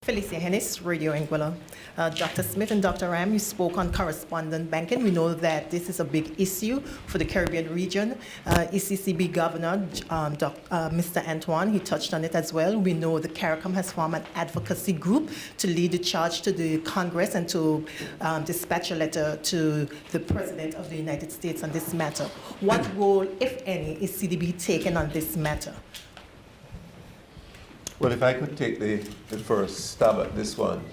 Felicia Hennis, Radio Anguilla. Dr. Smith and Dr. Ram, you spoke on correspondent banking. We know that this is a big issue for the Caribbean region. ECCB Governor, Mr. Antoine, he touched on it as well. We know the CARICOM has formed an advocacy group to lead the charge to the Congress and to dispatch a letter to the President of the United States on this matter. What role, if any, is CDB taking on this matter? Well, if I could take the first stab at this one,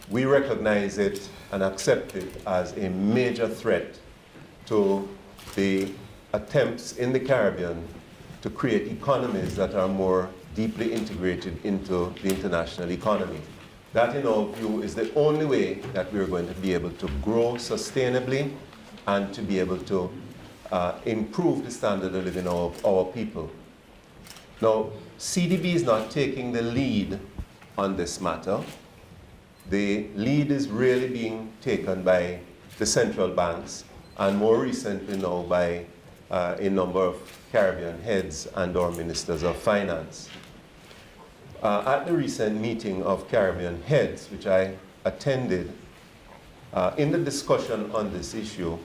we recognize it and accept it as a major threat to the attempts in the Caribbean to create economies that are more deeply integrated into the international economy. That, in our view, is the only way that we're going to be able to grow sustainably and to be able to improve the standard of living of our people. Now, CDB is not taking the lead on this matter. The lead is really being taken by the central banks and more recently now by a number of Caribbean heads and or ministers of finance. At the recent meeting of Caribbean heads, which I attended, in the discussion on this issue,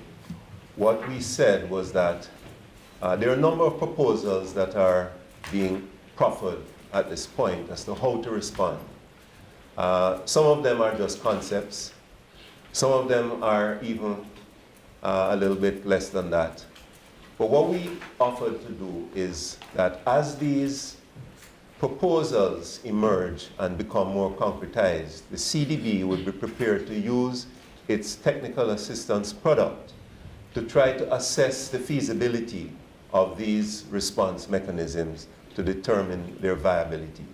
what we said was that there are a number of proposals that are being proffered at this point as to how to respond. Some of them are just concepts. Some of them are even a little bit less than that. But what we offered to do is that as these proposals emerge and become more concretized, the CDB would be prepared to use its technical assistance product to try to assess the feasibility of these response mechanisms to determine their viability.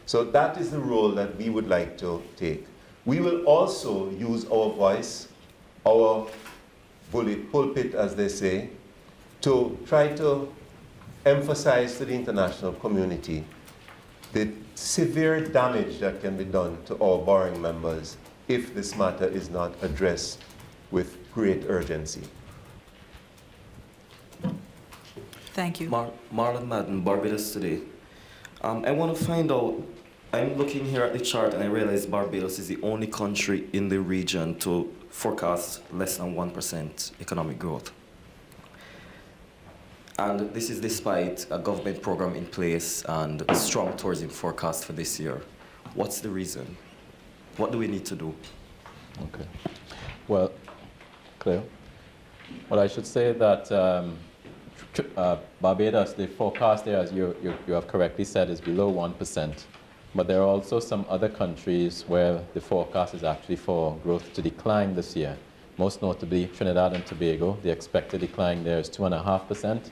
So that is the role that we would like to take. We will also use our voice, our bullet pulpit, as they say, to try to emphasize to the international community the severe damage that can be done to our borrowing members if this matter is not addressed with great urgency. Thank you. Marlon Madden, Barbados Today. I want to find out, I'm looking here at the chart and I realize Barbados is the only country in the region to forecast less than 1% economic growth. And this is despite a government program in place and a strong tourism forecast for this year. What's the reason? What do we need to do? Okay. Well, Claire, well, I should say that Barbados, the forecast there, as you have correctly said, is below 1%. But there are also some other countries where the forecast is actually for growth to decline this year. Most notably, Trinidad and Tobago, the expected decline there is 2.5%.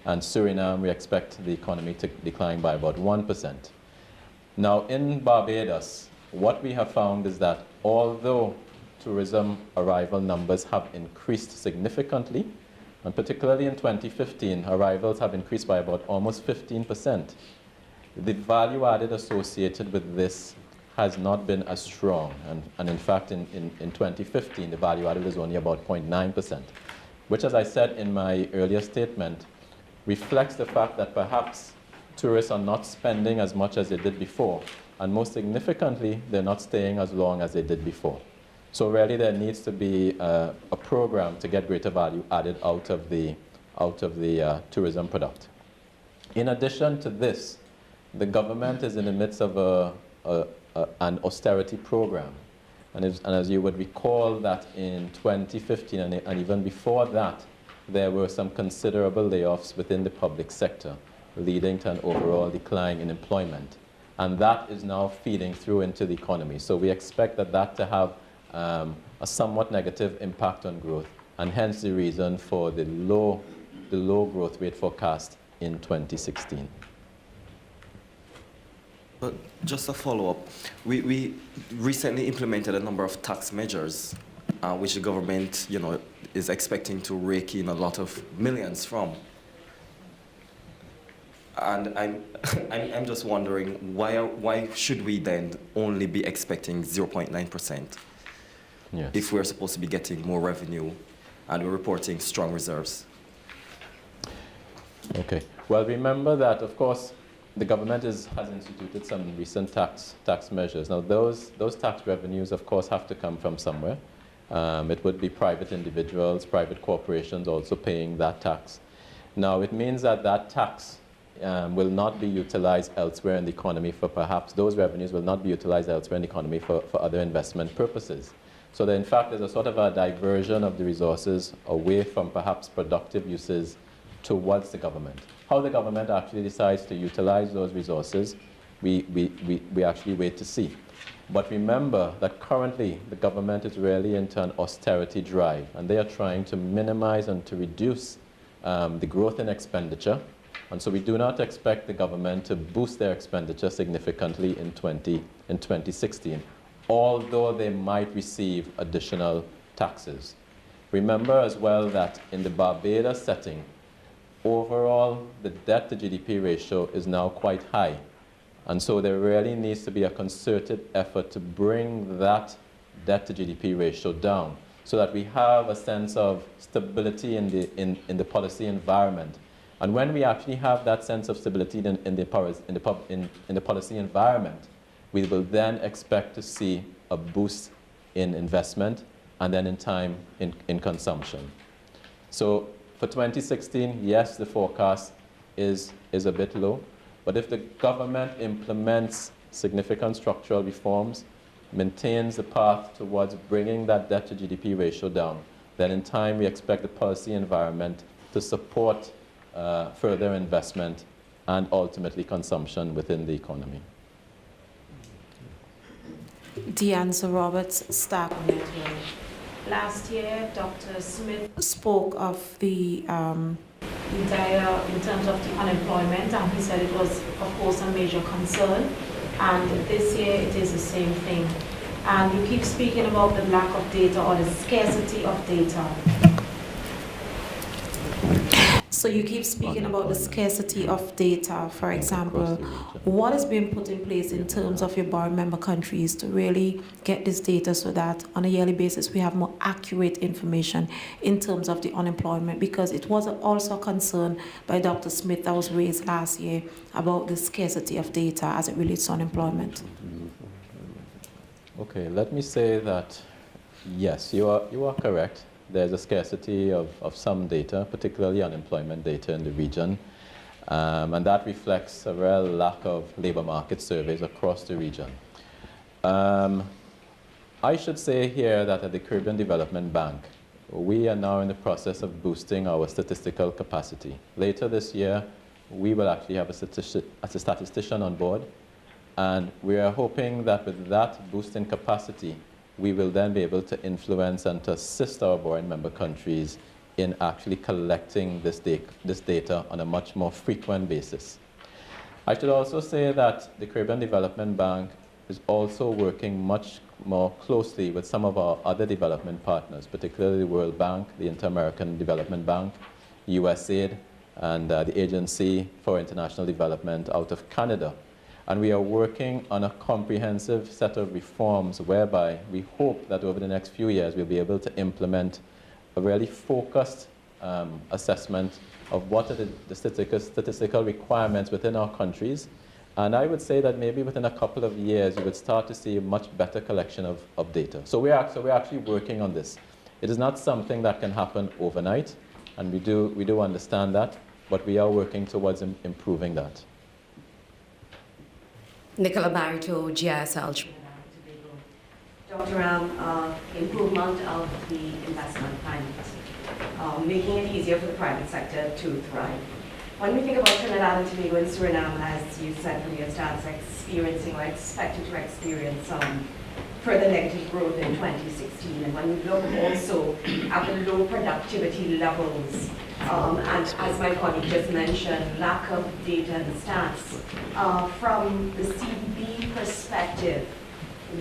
And Suriname, we expect the economy to decline by about 1%. Now, in Barbados, what we have found is that although tourism arrival numbers have increased significantly, and particularly in 2015, arrivals have increased by about almost 15%. The value added associated with this has not been as strong. And in fact, in 2015, the value added was only about 0.9%, which, as I said in my earlier statement, reflects the fact that perhaps tourists are not spending as much as they did before. And most significantly, they're not staying as long as they did before. So really, there needs to be a program to get greater value added out of the tourism product. In addition to this, the government is in the midst of an austerity program. And as you would recall that in 2015 and even before that, there were some considerable layoffs within the public sector, leading to an overall decline in employment. And that is now feeding through into the economy. So we expect that to have a somewhat negative impact on growth, and hence the reason for the low growth rate forecast in 2016. But just a follow-up, we recently implemented a number of tax measures, which the government, is expecting to rake in a lot of millions from. And I'm just wondering, why should we then only be expecting 0.9%? Yes. If we're supposed to be getting more revenue and we're reporting strong reserves? Okay. Well, remember that, of course, the government has instituted some recent tax measures. Now, those tax revenues, of course, have to come from somewhere. It would be private individuals, private corporations also paying that tax. Now, it means that that tax will not be utilized elsewhere in the economy for perhaps those revenues will not be utilized elsewhere in the economy for other investment purposes. So that in fact, there's a sort of a diversion of the resources away from perhaps productive uses towards the government. How the government actually decides to utilize those resources, we actually wait to see. But remember that currently the government is really into an austerity drive, and they are trying to minimize and to reduce the growth in expenditure. And so we do not expect the government to boost their expenditure significantly in 2016, although they might receive additional taxes. Remember as well that in the Barbados setting, overall, the debt to GDP ratio is now quite high. And so there really needs to be a concerted effort to bring that debt to GDP ratio down so that we have a sense of stability in the policy environment. And when we actually have that sense of stability in the policy environment, we will then expect to see a boost in investment and then in time in consumption. So for 2016, yes, the forecast is a bit low, but if the government implements significant structural reforms, maintains the path towards bringing that debt to GDP ratio down, then in time we expect the policy environment to support further investment and ultimately consumption within the economy. Deanza Roberts, Staff Network. Last year, Dr. Smith spoke of the dire in terms of the unemployment, and he said it was, of course, a major concern. And this year, it is the same thing. And you keep speaking about the lack of data or the scarcity of data. So you keep speaking about the scarcity of data. For example, what is being put in place in terms of your borrowing member countries to really get this data so that on a yearly basis we have more accurate information in terms of the unemployment? Because it was also a concern by Dr. Smith that was raised last year about the scarcity of data as it relates to unemployment. Okay, let me say that yes, you are correct. There's a scarcity of some data, particularly unemployment data in the region, and that reflects a real lack of labor market surveys across the region. I should say here that at the Caribbean Development Bank, we are now in the process of boosting our statistical capacity. Later this year, we will actually have a statistician on board, and we are hoping that with that boost in capacity, we will then be able to influence and to assist our borrowing member countries in actually collecting this data on a much more frequent basis. I should also say that the Caribbean Development Bank is also working much more closely with some of our other development partners, particularly the World Bank, the Inter-American Development Bank, USAID, and the Agency for International Development out of Canada. And we are working on a comprehensive set of reforms whereby we hope that over the next few years we'll be able to implement a really focused assessment of what are the statistical requirements within our countries. And I would say that maybe within a couple of years you would start to see a much better collection of data. So we're actually working on this. It is not something that can happen overnight, and we do understand that, but we are working towards improving that. Nicola Barito, GISL. Dr. Ram, improvement of the investment climate, making it easier for the private sector to thrive. When we think about Trinidad and Tobago and Suriname, as you said from your stats, experiencing or expected to experience further negative growth in 2016, and when we look also at the low productivity levels, and as my colleague just mentioned, lack of data and stats, from the CDB perspective,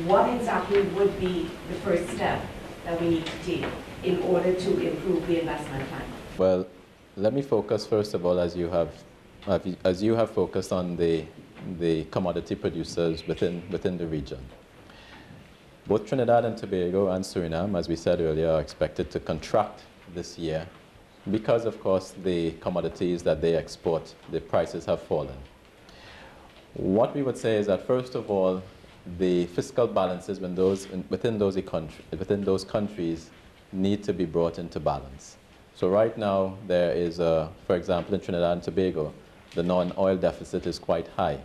what exactly would be the first step that we need to take in order to improve the investment climate? Well, let me focus first of all, as you have focused on the commodity producers within the region. Both Trinidad and Tobago and Suriname, as we said earlier, are expected to contract this year because, of course, the commodities that they export, the prices have fallen. What we would say is that, first of all, the fiscal balances within those countries need to be brought into balance. So right now, there is, for example, in Trinidad and Tobago, the non-oil deficit is quite high.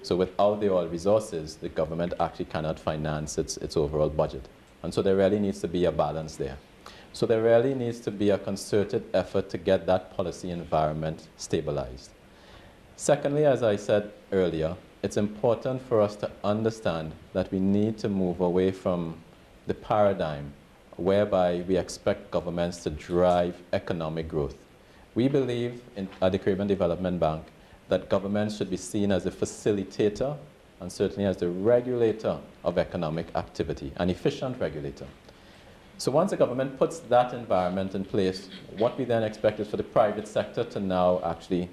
So without the oil resources, the government actually cannot finance its overall budget. And so there really needs to be a balance there. So there really needs to be a concerted effort to get that policy environment stabilized. Secondly, as I said earlier, it's important for us to understand that we need to move away from the paradigm whereby we expect governments to drive economic growth. We believe at the Caribbean Development Bank that governments should be seen as a facilitator and certainly as the regulator of economic activity, an efficient regulator. So once the government puts that environment in place, what we then expect is for the private sector to now actually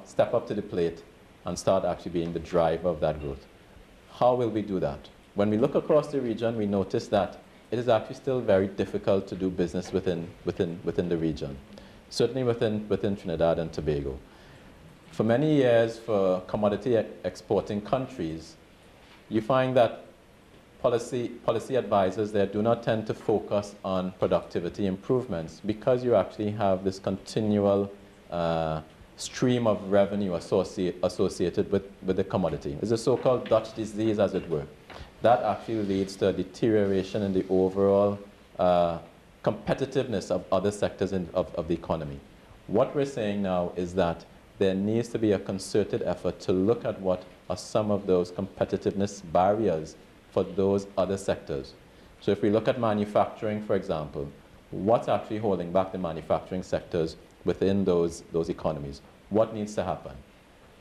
step up to the plate and start actually being the driver of that growth. How will we do that? When we look across the region, we notice that it is actually still very difficult to do business within the region, certainly within Trinidad and Tobago. For many years, for commodity exporting countries, you find that policy advisors there do not tend to focus on productivity improvements because you actually have this continual stream of revenue associated with the commodity. It's a so-called Dutch disease, as it were. That actually leads to a deterioration in the overall competitiveness of other sectors of the economy. What we're saying now is that there needs to be a concerted effort to look at what are some of those competitiveness barriers for those other sectors. So if we look at manufacturing, for example, what's actually holding back the manufacturing sectors within those economies? What needs to happen?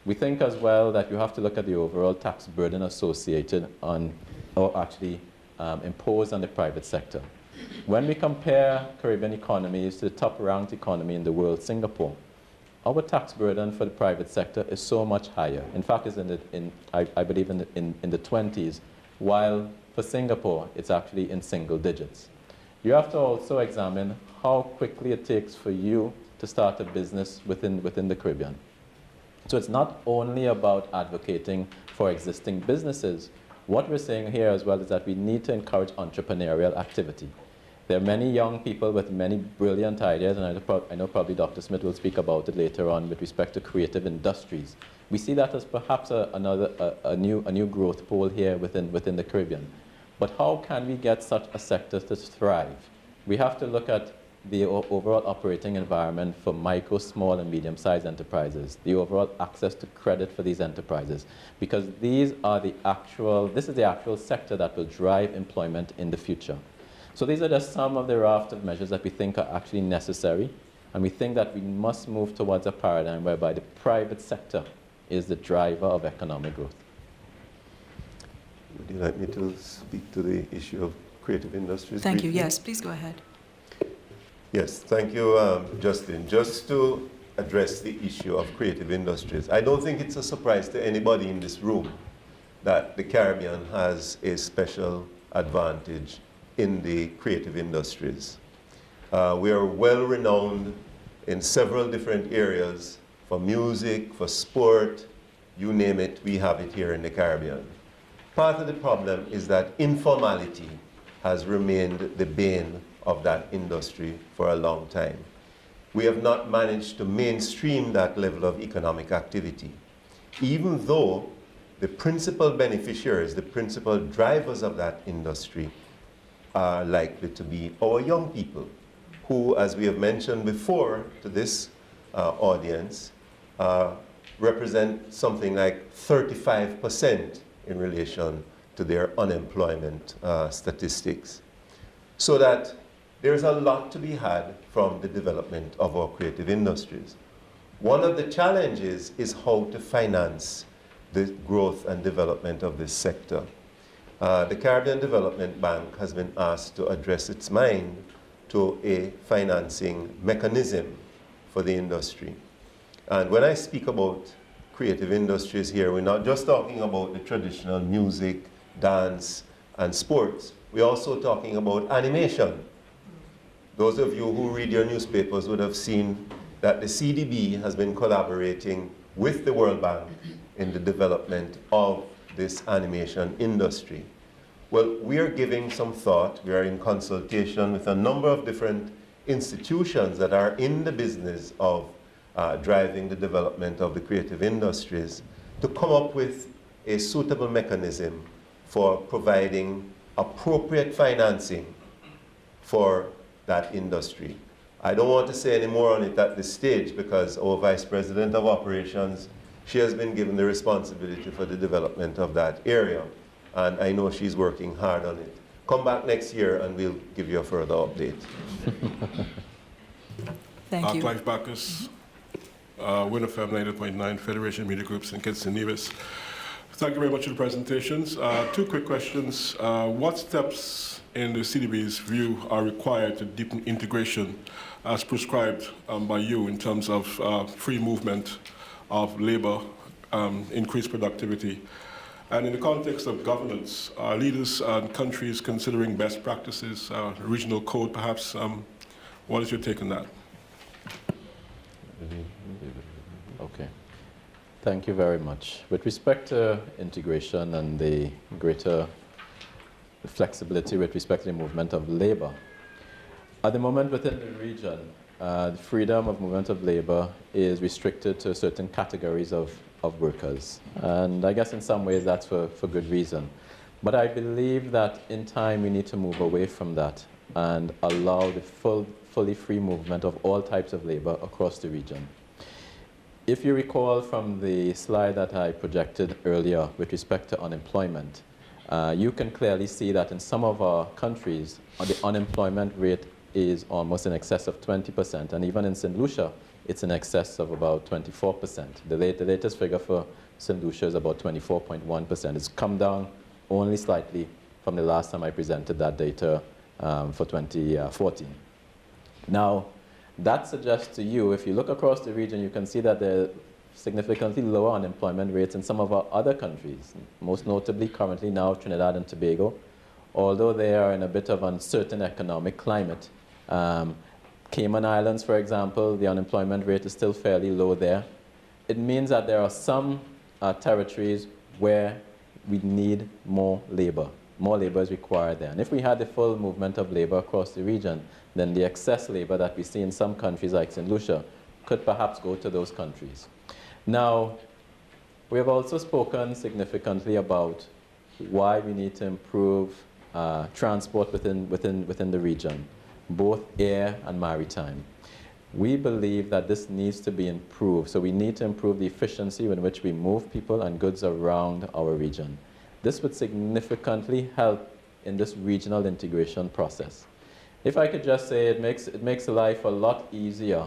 We think as well that you have to look at the overall tax burden associated on, or actually imposed on the private sector. When we compare Caribbean economies to the top-ranked economy in the world, Singapore, our tax burden for the private sector is so much higher. In fact, it's I believe in the 20s, while for Singapore, it's actually in single digits. You have to also examine how quickly it takes for you to start a business within the Caribbean. So it's not only about advocating for existing businesses. What we're saying here as well is that we need to encourage entrepreneurial activity. There are many young people with many brilliant ideas, and I know probably Dr. Smith will speak about it later on with respect to creative industries. We see that as perhaps a new growth pole here within the Caribbean. But how can we get such a sector to thrive? We have to look at the overall operating environment for micro, small, and medium-sized enterprises, the overall access to credit for these enterprises, because this is the actual sector that will drive employment in the future. So these are just some of the raft of measures that we think are actually necessary, and we think that we must move towards a paradigm whereby the private sector is the driver of economic growth. Would you like me to speak to the issue of creative industries? Thank you. briefly? Yes, please go ahead. Yes, thank you, Justin. Just to address the issue of creative industries, I don't think it's a surprise to anybody in this room that the Caribbean has a special advantage in the creative industries. We are well renowned in several different areas for music, for sport, you name it, we have it here in the Caribbean. Part of the problem is that informality has remained the bane of that industry for a long time. We have not managed to mainstream that level of economic activity, even though the principal beneficiaries, the principal drivers of that industry are likely to be our young people, who, as we have mentioned before to this audience, represent something like 35% in relation to their unemployment statistics. So that there's a lot to be had from the development of our creative industries. One of the challenges is how to finance the growth and development of this sector. The Caribbean Development Bank has been asked to address its mind to a financing mechanism for the industry. And when I speak about creative industries here, we're not just talking about the traditional music, dance, and sports. We're also talking about animation. Those of you who read your newspapers would have seen that the CDB has been collaborating with the World Bank in the development of this animation industry? Well, we are giving some thought. We are in consultation with a number of different institutions that are in the business of driving the development of the creative industries to come up with a suitable mechanism for providing appropriate financing for that industry. I don't want to say any more on it at this stage because our Vice President of Operations, she has been given the responsibility for the development of that area, and I know she's working hard on it. Come back next year and we'll give you a further update. Thank you. Clive Bacchus, Winner FM 90.9, Federation Media Group, St. Kitts and Nevis. Thank you very much for the presentations. Two quick questions. What steps in the CDB's view are required to deepen integration as prescribed by you in terms of free movement of labor, increased productivity? And in the context of governance, are leaders and countries considering best practices, regional code perhaps? What is your take on that? Okay. Thank you very much. With respect to integration and the greater flexibility with respect to the movement of labor, at the moment within the region, the freedom of movement of labor is restricted to certain categories of workers. And I guess in some ways that's for good reason. But I believe that in time we need to move away from that and allow the fully free movement of all types of labor across the region. If you recall from the slide that I projected earlier with respect to unemployment, you can clearly see that in some of our countries, the unemployment rate is almost in excess of 20%, and even in St. Lucia, it's in excess of about 24%. The latest figure for St. Lucia is about 24.1%. It's come down only slightly from the last time I presented that data for 2014. Now, that suggests to you, if you look across the region, you can see that there are significantly lower unemployment rates in some of our other countries, most notably currently now Trinidad and Tobago, although they are in a bit of uncertain economic climate. Cayman Islands, for example, the unemployment rate is still fairly low there. It means that there are some territories where we need more labor. More labor is required there. And if we had the full movement of labor across the region, then the excess labor that we see in some countries like St. Lucia could perhaps go to those countries. Now, we have also spoken significantly about why we need to improve transport within the region, both air and maritime. We believe that this needs to be improved. So we need to improve the efficiency in which we move people and goods around our region. This would significantly help in this regional integration process. If I could just say, it makes life a lot easier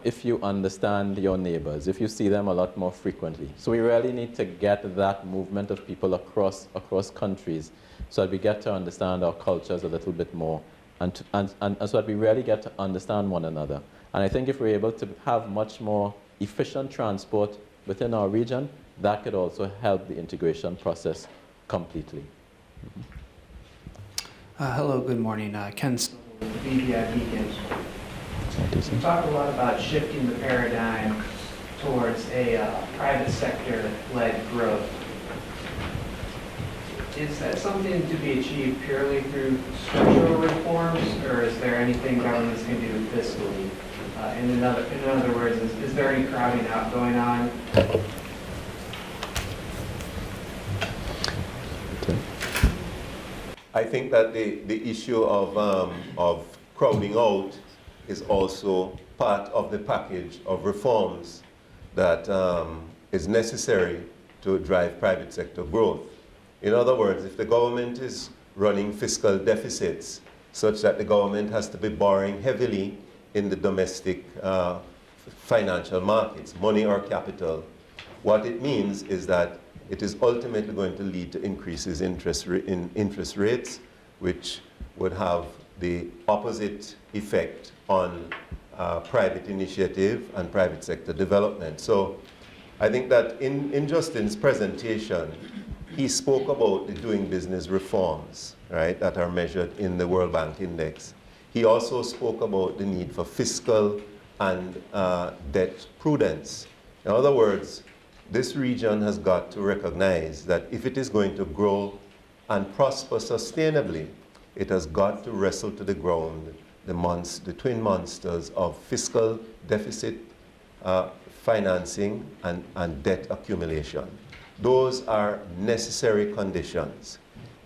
if you understand your neighbors, if you see them a lot more frequently. So we really need to get that movement of people across countries so that we get to understand our cultures a little bit more and so that we really get to understand one another. And I think if we're able to have much more efficient transport within our region, that could also help the integration process completely. Hello, good morning. Ken BVI Beacon. You talk a lot about shifting the paradigm towards a private sector-led growth. Is that something to be achieved purely through structural reforms, or is there anything governments can do fiscally? In other words, is there any crowding out going on? I think that the issue of crowding out is also part of the package of reforms that is necessary to drive private sector growth. In other words, if the government is running fiscal deficits such that the government has to be borrowing heavily in the domestic financial markets, money or capital, what it means is that it is ultimately going to lead to increases in interest rates, which would have the opposite effect on private initiative and private sector development. So I think that in Justin's presentation, he spoke about the doing business reforms, right, that are measured in the World Bank Index. He also spoke about the need for fiscal and debt prudence. In other words, this region has got to recognize that if it is going to grow and prosper sustainably, it has got to wrestle to the ground the twin monsters of fiscal deficit financing and debt accumulation. Those are necessary conditions.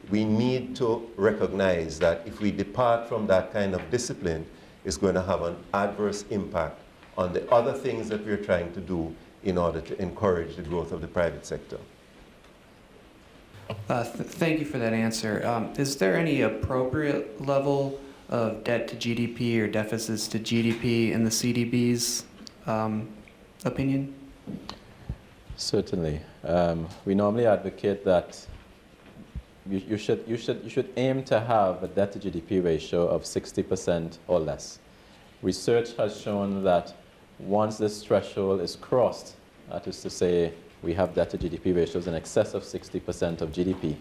We need to recognize that if we depart from that kind of discipline, it's going to have an adverse impact on the other things that we're trying to do in order to encourage the growth of the private sector. Thank you for that answer. Is there any appropriate level of debt to GDP or deficits to GDP in the CDB's opinion? Certainly. We normally advocate that you should aim to have a debt to GDP ratio of 60% or less. Research has shown that once this threshold is crossed, that is to say, we have debt to GDP ratios in excess of 60% of GDP,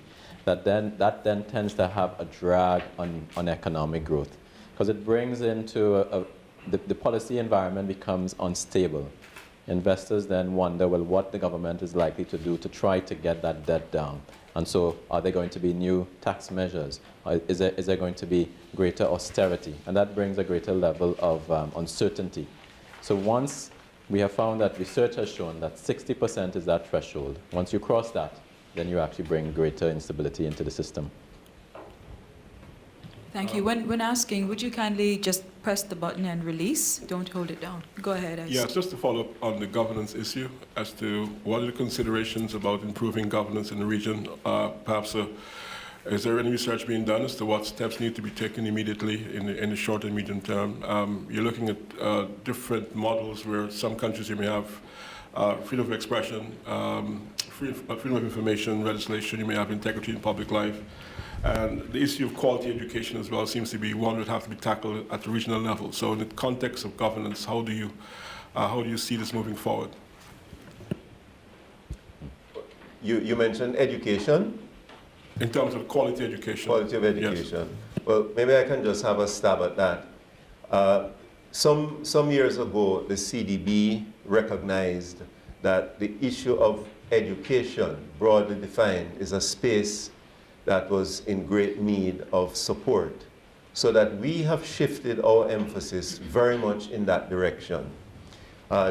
that then tends to have a drag on economic growth, because it brings into the policy environment becomes unstable. Investors then wonder, well, what the government is likely to do to try to get that debt down. And so are there going to be new tax measures? Is there going to be greater austerity? And that brings a greater level of uncertainty. So once we have found that research has shown that 60% is that threshold, once you cross that, then you actually bring greater instability into the system. Thank you. When asking, would you kindly just press the button and release? Don't hold it down. Go ahead. Yeah, just to follow up on the governance issue as to what are the considerations about improving governance in the region. Perhaps is there any research being done as to what steps need to be taken immediately in the short and medium term? You're looking at different models where some countries you may have freedom of expression, freedom of information legislation, you may have integrity in public life. And the issue of quality education as well seems to be one that have to be tackled at the regional level. So in the context of governance, how do you see this moving forward? You mentioned education. In terms of quality education. Quality of education. Yes. Well, maybe I can just have a stab at that. Some years ago, the CDB recognized that the issue of education, broadly defined, is a space that was in great need of support, so that we have shifted our emphasis very much in that direction.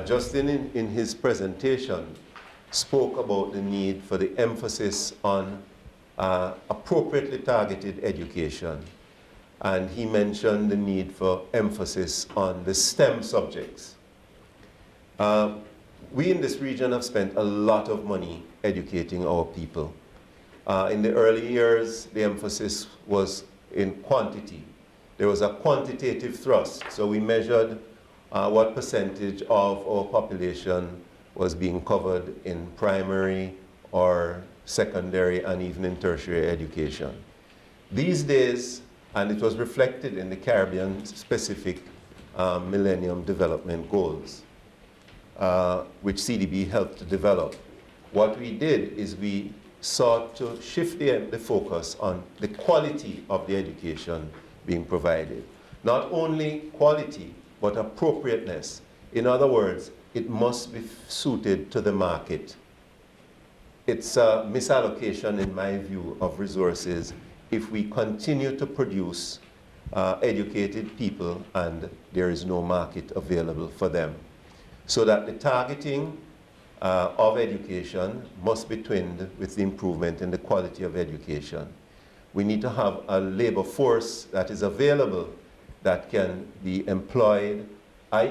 Justin, in his presentation, spoke about the need for the emphasis on appropriately targeted education, and he mentioned the need for emphasis on the STEM subjects. We in this region have spent a lot of money educating our people. In the early years, the emphasis was in quantity. There was a quantitative thrust, so we measured what percentage of our population was being covered in primary or secondary and even in tertiary education. These days, and it was reflected in the Caribbean-specific Millennium Development Goals, which CDB helped to develop. What we did is we sought to shift the focus on the quality of the education being provided. Not only quality, but appropriateness. In other words, it must be suited to the market. It's a misallocation, in my view, of resources if we continue to produce educated people and there is no market available for them. So that the targeting of education must be twinned with the improvement in the quality of education. We need to have a labor force that is available, that can be employed,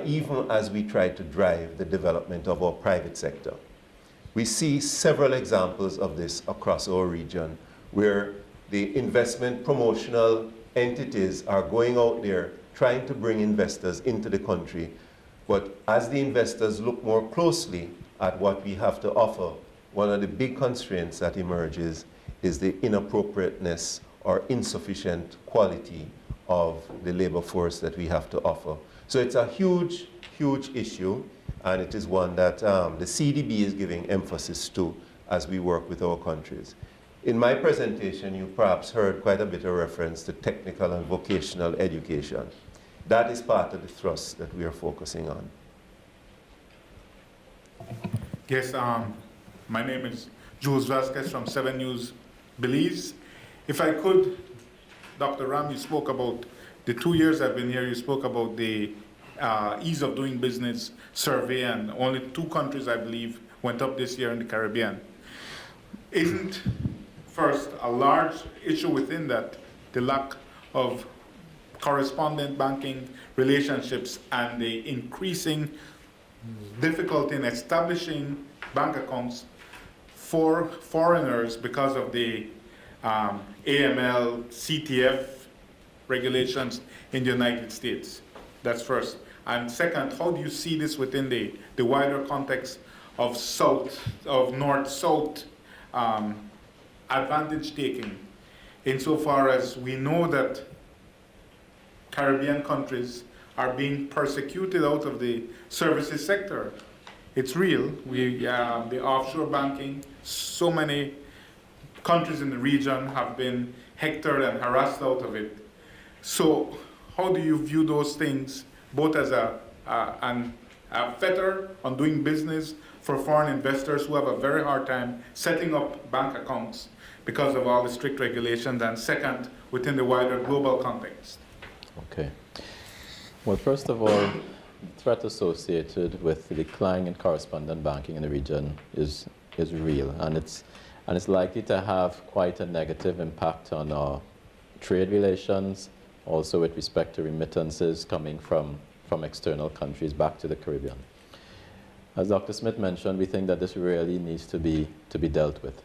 even as we try to drive the development of our private sector. We see several examples of this across our region, where the investment promotional entities are going out there trying to bring investors into the country. But as the investors look more closely at what we have to offer, one of the big constraints that emerges is the inappropriateness or insufficient quality of the labor force that we have to offer. So it's a huge, huge issue, and it is one that the CDB is giving emphasis to as we work with our countries. In my presentation, you perhaps heard quite a bit of reference to technical and vocational education. That is part of the thrust that we are focusing on. Yes, My name is Jules Vasquez from 7 News Belize. If I could, Dr. Ram, you spoke about the 2 years I've been here, you spoke about the ease of doing business survey, and only 2 countries, I believe, went up this year in the Caribbean. Isn't, first, a large issue within that the lack of correspondent banking relationships and the increasing difficulty in establishing bank accounts for foreigners because of the AML, CTF regulations in the United States? That's first. And second, how do you see this within the wider context of north-south advantage taking, insofar as we know that Caribbean countries are being persecuted out of the services sector? It's real. The offshore banking, so many countries in the region have been hectored and harassed out of it. So how do you view those things, both as a fetter on doing business for foreign investors who have a very hard time setting up bank accounts because of all the strict regulations, and second, within the wider global context? Okay. Well, first of all, the threat associated with the decline in correspondent banking in the region is real, and it's likely to have quite a negative impact on our trade relations, also with respect to remittances coming from external countries back to the Caribbean. As Dr. Smith mentioned, we think that this really needs to be dealt with.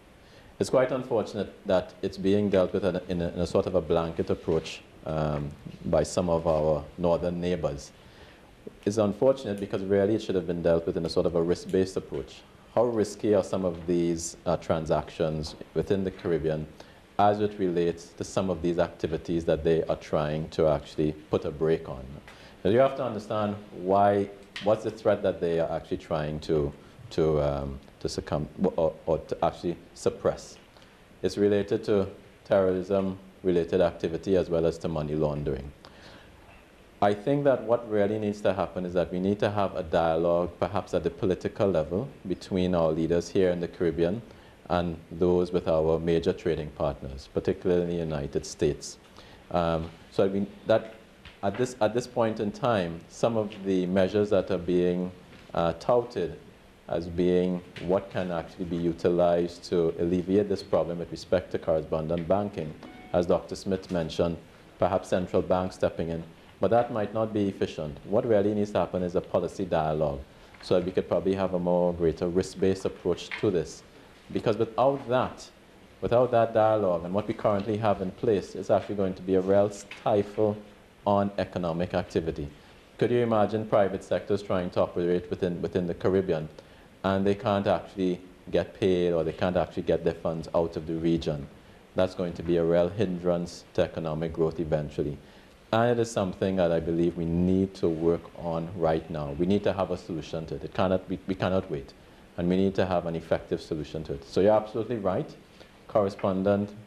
It's quite unfortunate that it's being dealt with in a sort of a blanket approach by some of our northern neighbors. It's unfortunate because really it should have been dealt with in a sort of a risk-based approach. How risky are some of these transactions within the Caribbean as it relates to some of these activities that they are trying to actually put a brake on? Now you have to understand what's the threat that they are actually trying to succumb or to actually suppress. It's related to terrorism-related activity as well as to money laundering. I think that what really needs to happen is that we need to have a dialogue, perhaps at the political level, between our leaders here in the Caribbean and those with our major trading partners, particularly in the United States. So I mean that at this point in time, some of the measures that are being touted as being what can actually be utilized to alleviate this problem with respect to correspondent banking, as Dr. Smith mentioned, perhaps central banks stepping in, but that might not be efficient. What really needs to happen is a policy dialogue, so that we could probably have a greater risk-based approach to this. Because without that dialogue and what we currently have in place, it's actually going to be a real stifle on economic activity. Could you imagine private sectors trying to operate within the Caribbean, and they can't actually get paid or they can't actually get their funds out of the region? That's going to be a real hindrance to economic growth eventually. And it is something that I believe we need to work on right now. We need to have a solution to it. We cannot wait. And we need to have an effective solution to it. So you're absolutely right.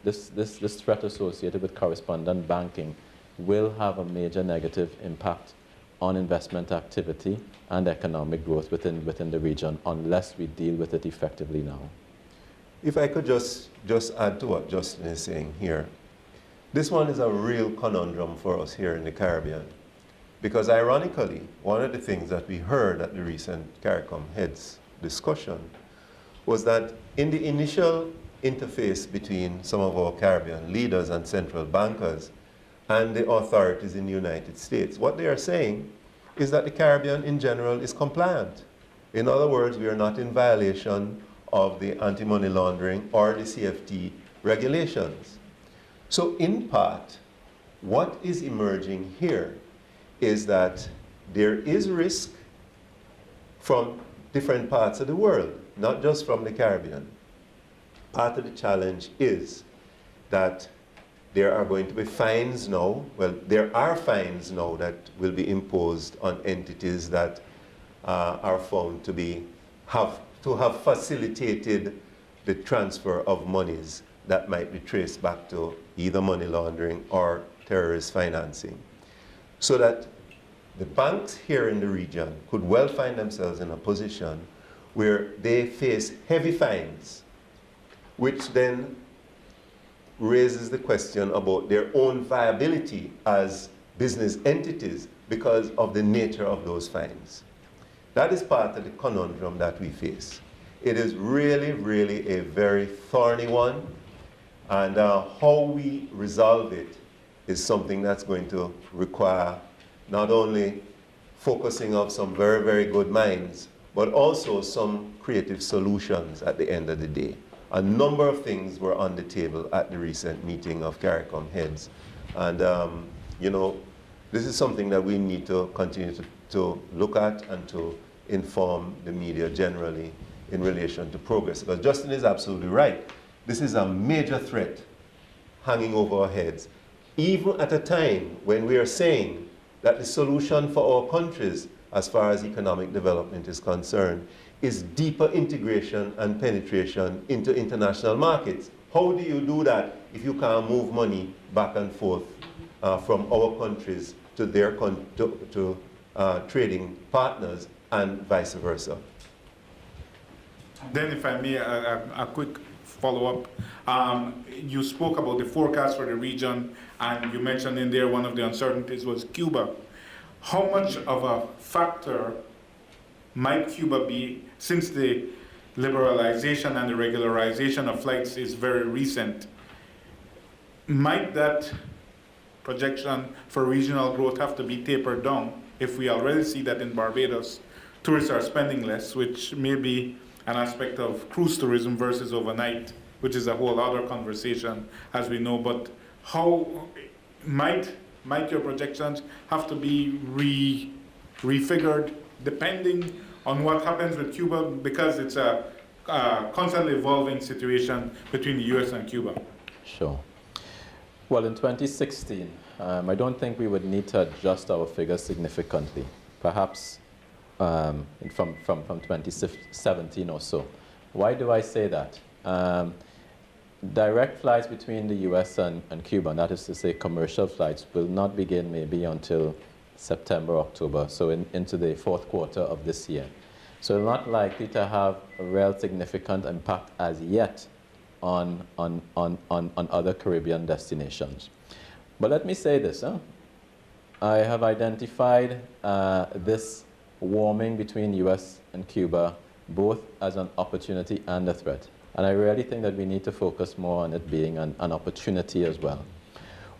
This threat associated with correspondent banking will have a major negative impact on investment activity and economic growth within the region unless we deal with it effectively now. If I could just add to what Justin is saying here. This one is a real conundrum for us here in the Caribbean, because ironically, one of the things that we heard at the recent CARICOM heads discussion was that in the initial interface between some of our Caribbean leaders and central bankers and the authorities in the United States, what they are saying is that the Caribbean in general is compliant. In other words, we are not in violation of the anti-money laundering or the CFT regulations. So in part, what is emerging here is that there is risk from different parts of the world, not just from the Caribbean. Part of the challenge is that there are going to be fines now. Well, there are fines now that will be imposed on entities that are found to have facilitated the transfer of monies that might be traced back to either money laundering or terrorist financing. So that the banks here in the region could well find themselves in a position where they face heavy fines, which then raises the question about their own viability as business entities because of the nature of those fines. That is part of the conundrum that we face. It is really, really a very thorny one, and how we resolve it is something that's going to require not only focusing of some very, very good minds, but also some creative solutions at the end of the day. A number of things were on the table at the recent meeting of CARICOM heads. And, you know, this is something that we need to continue to look at and to inform the media generally in relation to progress. Because Justin is absolutely right. This is a major threat hanging over our heads, even at a time when we are saying that the solution for our countries as far as economic development is concerned is deeper integration and penetration into international markets. How do you do that if you can't move money back and forth from our countries to their trading partners and vice versa? Then if I may, a quick follow-up. You spoke about the forecast for the region, and you mentioned in there one of the uncertainties was Cuba. How much of a factor might Cuba be, since the liberalization and the regularization of flights is very recent? Might that projection for regional growth have to be tapered down if we already see that in Barbados, tourists are spending less, which may be an aspect of cruise tourism versus overnight, which is a whole other conversation, as we know. But how might your projections have to be refigured depending on what happens with Cuba, because it's a constantly evolving situation between the US and Cuba? Sure. Well, in 2016, I don't think we would need to adjust our figures significantly. Perhaps from 2017 or so. Why do I say that? Direct flights between the US and Cuba, that is to say commercial flights, will not begin maybe until September, October, so into the fourth quarter of this year. So not likely to have a real significant impact as yet on other Caribbean destinations. But let me say this, I have identified this warming between US and Cuba both as an opportunity and a threat. And I really think that we need to focus more on it being an opportunity as well.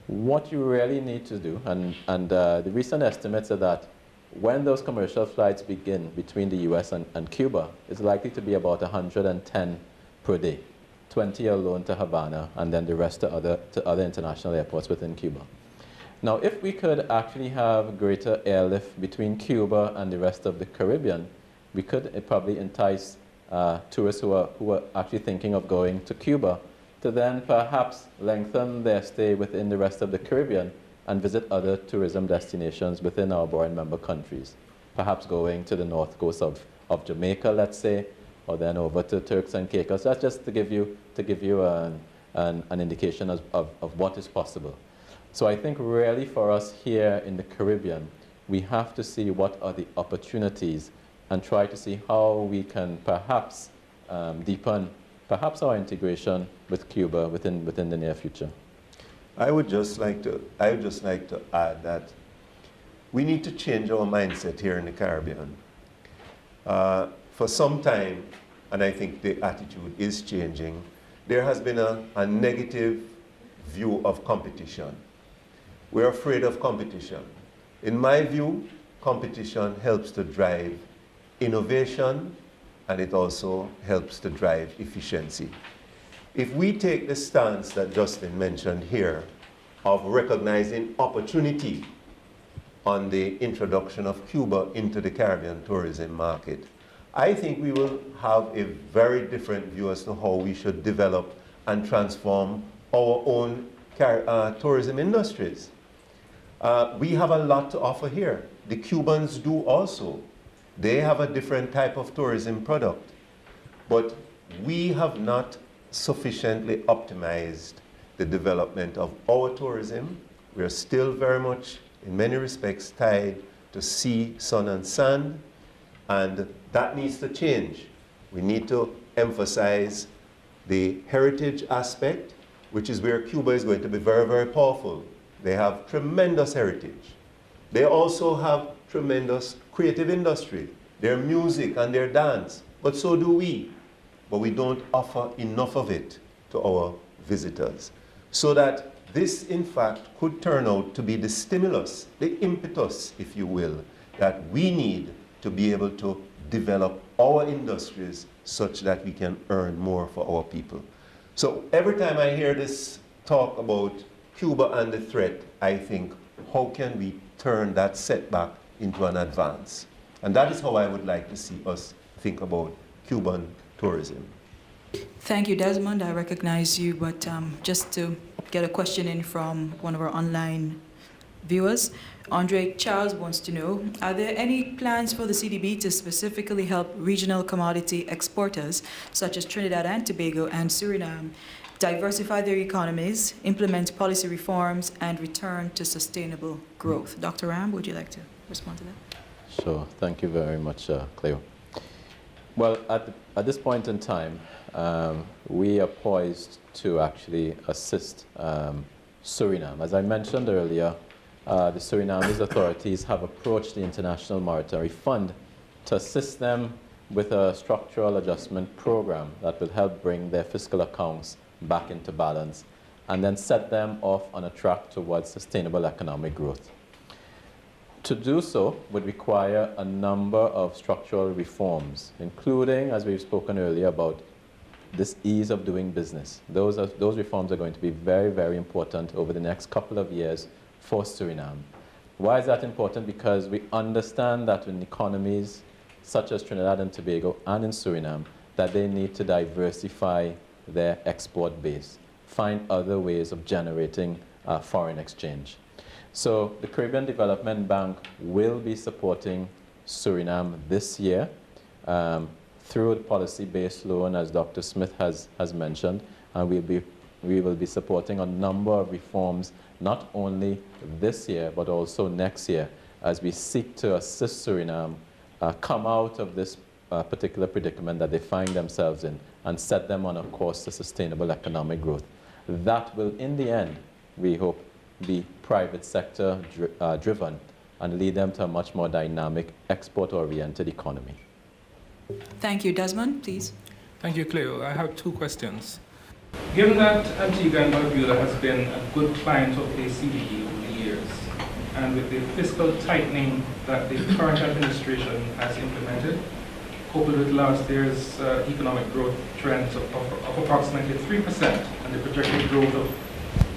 What you really need to do, and the recent estimates are that when those commercial flights begin between the US and Cuba, it's likely to be about 110 per day, 20 alone to Havana, and then the rest to other international airports within Cuba. Now, if we could actually have greater airlift between Cuba and the rest of the Caribbean, we could probably entice tourists who are actually thinking of going to Cuba to then perhaps lengthen their stay within the rest of the Caribbean and visit other tourism destinations within our board member countries. Perhaps going to the north coast of Jamaica, let's say, or then over to Turks and Caicos. That's just to give you an indication of what is possible. So I think really for us here in the Caribbean, we have to see what are the opportunities and try to see how we can perhaps deepen perhaps our integration with Cuba within the near future. I would just like to add that we need to change our mindset here in the Caribbean. For some time, and I think the attitude is changing, there has been a negative view of competition. We're afraid of competition. In my view, competition helps to drive innovation, and it also helps to drive efficiency. If we take the stance that Justin mentioned here of recognizing opportunity on the introduction of Cuba into the Caribbean tourism market, I think we will have a very different view as to how we should develop and transform our own tourism industries. We have a lot to offer here. The Cubans do also. They have a different type of tourism product. But we have not sufficiently optimized the development of our tourism. We are still very much, in many respects, tied to sea, sun, and sand. And that needs to change. We need to emphasize the heritage aspect, which is where Cuba is going to be very, very powerful. They have tremendous heritage. They also have tremendous creative industry, their music and their dance, but so do we. But we don't offer enough of it to our visitors. So that this, in fact, could turn out to be the stimulus, the impetus, if you will, that we need to be able to develop our industries such that we can earn more for our people. So every time I hear this talk about Cuba and the threat, I think, how can we turn that setback into an advance? And that is how I would like to see us think about Cuban tourism. Thank you, Desmond. I recognize you, but just to get a question in from one of our online viewers, Andre Charles wants to know, are there any plans for the CDB to specifically help regional commodity exporters, such as Trinidad and Tobago and Suriname, diversify their economies, implement policy reforms, and return to sustainable growth? Dr. Ram, would you like to respond to that? Sure. Thank you very much, Cleo. Well, at this point in time, we are poised to actually assist Suriname. As I mentioned earlier, the Surinamese authorities have approached the International Monetary Fund to assist them with a structural adjustment program that will help bring their fiscal accounts back into balance and then set them off on a track towards sustainable economic growth. To do so would require a number of structural reforms, including, as we've spoken earlier, about this ease of doing business. Those reforms are going to be very, very important over the next couple of years for Suriname. Why is that important? Because we understand that in economies such as Trinidad and Tobago and in Suriname, that they need to diversify their export base, find other ways of generating foreign exchange. So the Caribbean Development Bank will be supporting Suriname this year through the policy-based loan, as Dr. Smith has mentioned, and we will be supporting a number of reforms, not only this year, but also next year, as we seek to assist Suriname come out of this particular predicament that they find themselves in and set them on a course to sustainable economic growth. That will, in the end, we hope, be private sector driven and lead them to a much more dynamic, export-oriented economy. Thank you. Desmond, please. Thank you, Cleo. I have two questions. Given that Antigua and Barbuda has been a good client of the CDB over the years, and with the fiscal tightening that the current administration has implemented, coupled with last year's economic growth trends of approximately 3% and the projected growth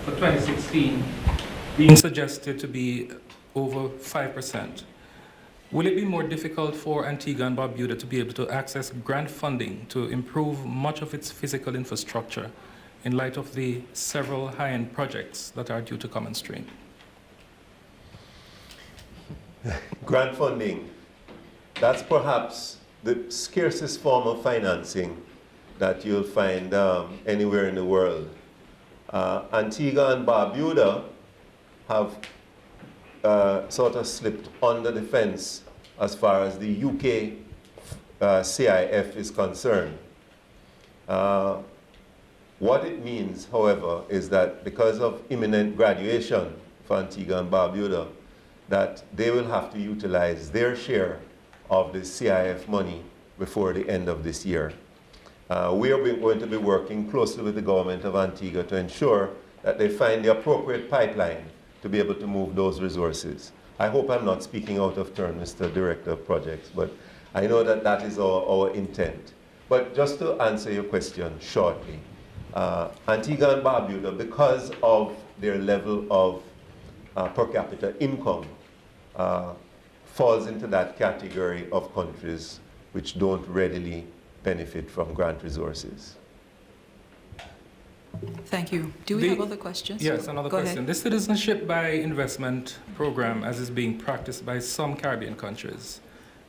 for 2016 being suggested to be over 5%, will it be more difficult for Antigua and Barbuda to be able to access grant funding to improve much of its physical infrastructure in light of the several high-end projects that are due to come on stream? Grant funding, that's perhaps the scarcest form of financing that you'll find anywhere in the world. Antigua and Barbuda have sort of slipped under the fence as far as the UK CIF is concerned. What it means, however, is that because of imminent graduation for Antigua and Barbuda, that they will have to utilize their share of the CIF money before the end of this year. We are going to be working closely with the government of Antigua to ensure that they find the appropriate pipeline to be able to move those resources. I hope I'm not speaking out of turn, Mr. Director of Projects, but I know that that is our intent. But just to answer your question shortly, Antigua and Barbuda, because of their level of per capita income, falls into that category of countries which don't readily benefit from grant resources. Thank you. Do we have other questions? Yes, another question. Ahead. The citizenship by investment program, as is being practiced by some Caribbean countries,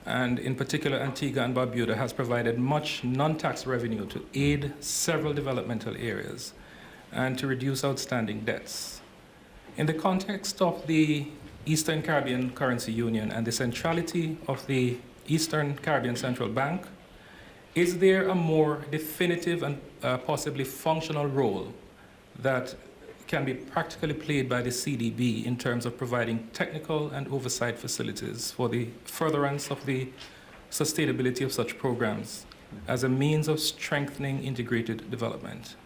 and in particular Antigua and Barbuda, has provided much non-tax revenue to aid several developmental areas and to reduce outstanding debts. In the context of the Eastern Caribbean Currency Union and the centrality of the Eastern Caribbean Central Bank, Is there a more definitive and possibly functional role that can be practically played by the CDB in terms of providing technical and oversight facilities for the furtherance of the sustainability of such programs as a means of strengthening integrated development?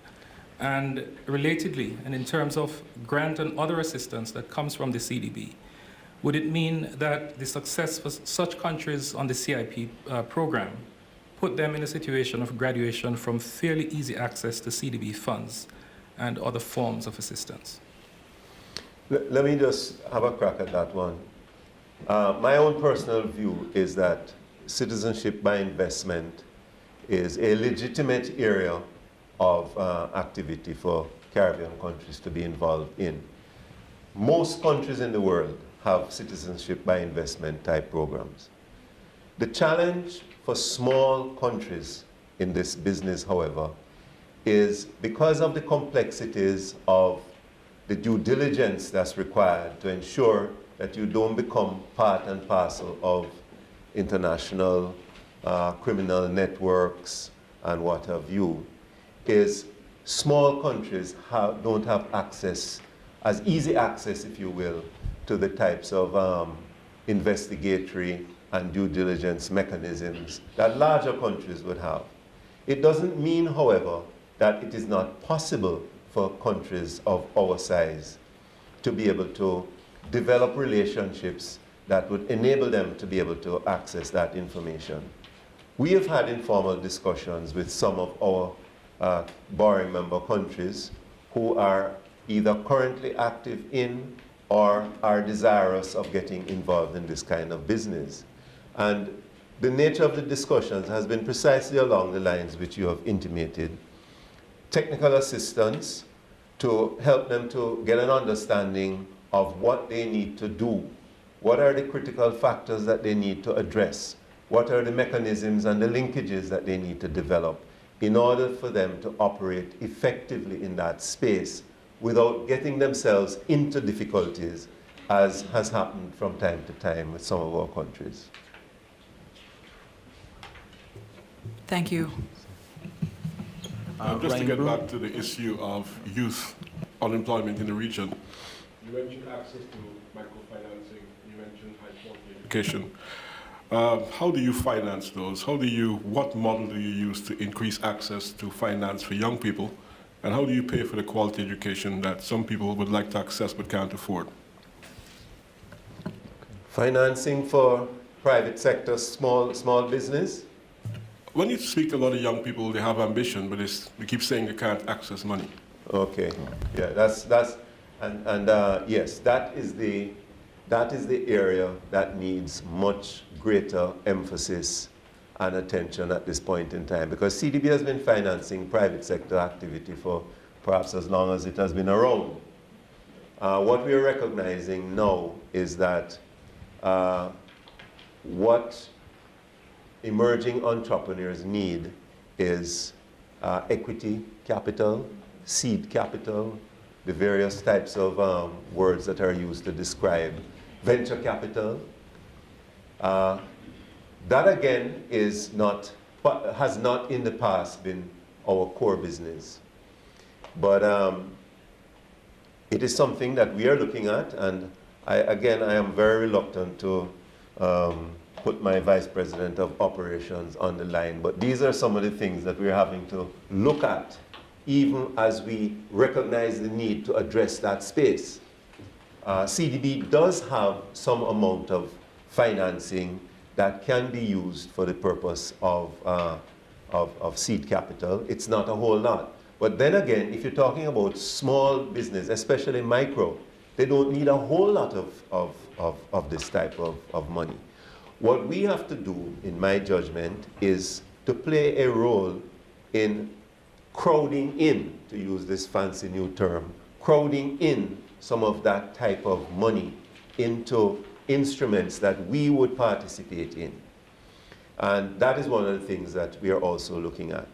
And relatedly, and in terms of grant and other assistance that comes from the CDB, would it mean that the success for such countries on the CIP program put them in a situation of graduation from fairly easy access to CDB funds and other forms of assistance? Let me just have a crack at that one. My own personal view is that citizenship by investment is a legitimate area of activity for Caribbean countries to be involved in. Most countries in the world have citizenship by investment type programs. The challenge for small countries in this business, however, is because of the complexities of the due diligence that's required to ensure that you don't become part and parcel of international criminal networks and what have you, is small countries don't have access, as easy access, if you will, to the types of investigatory and due diligence mechanisms that larger countries would have. It doesn't mean, however, that it is not possible for countries of our size to be able to develop relationships that would enable them to be able to access that information. We have had informal discussions with some of our borrowing member countries who are either currently active in or are desirous of getting involved in this kind of business. And the nature of the discussions has been precisely along the lines which you have intimated. Technical assistance to help them to get an understanding of what they need to do. What are the critical factors that they need to address? What are the mechanisms and the linkages that they need to develop in order for them to operate effectively in that space without getting themselves into difficulties, as has happened from time to time with some of our countries. Thank you. Just to get back to the issue of youth unemployment in the region, you mentioned access to microfinancing, you mentioned high-quality education. How do you finance those? What model do you use to increase access to finance for young people? And how do you pay for the quality education that some people would like to access but can't afford? Financing for private sector, small business? When you speak to a lot of young people, they have ambition, but they keep saying they can't access money. Okay, yeah, yes, that is the area that needs much greater emphasis and attention at this point in time, because CDB has been financing private sector activity for perhaps as long as it has been around. What we are recognizing now is that what emerging entrepreneurs need is equity capital, seed capital, the various types of words that are used to describe venture capital. That again has not in the past been our core business. But it is something that we are looking at, and I am very reluctant to put my Vice President of Operations on the line, but these are some of the things that we're having to look at, even as we recognize the need to address that space. CDB does have some amount of financing that can be used for the purpose of seed capital. It's not a whole lot. But then again, if you're talking about small business, especially micro, they don't need a whole lot of this type of money. What we have to do, in my judgment, is to play a role in crowding in, to use this fancy new term, crowding in some of that type of money into instruments that we would participate in. And that is one of the things that we are also looking at.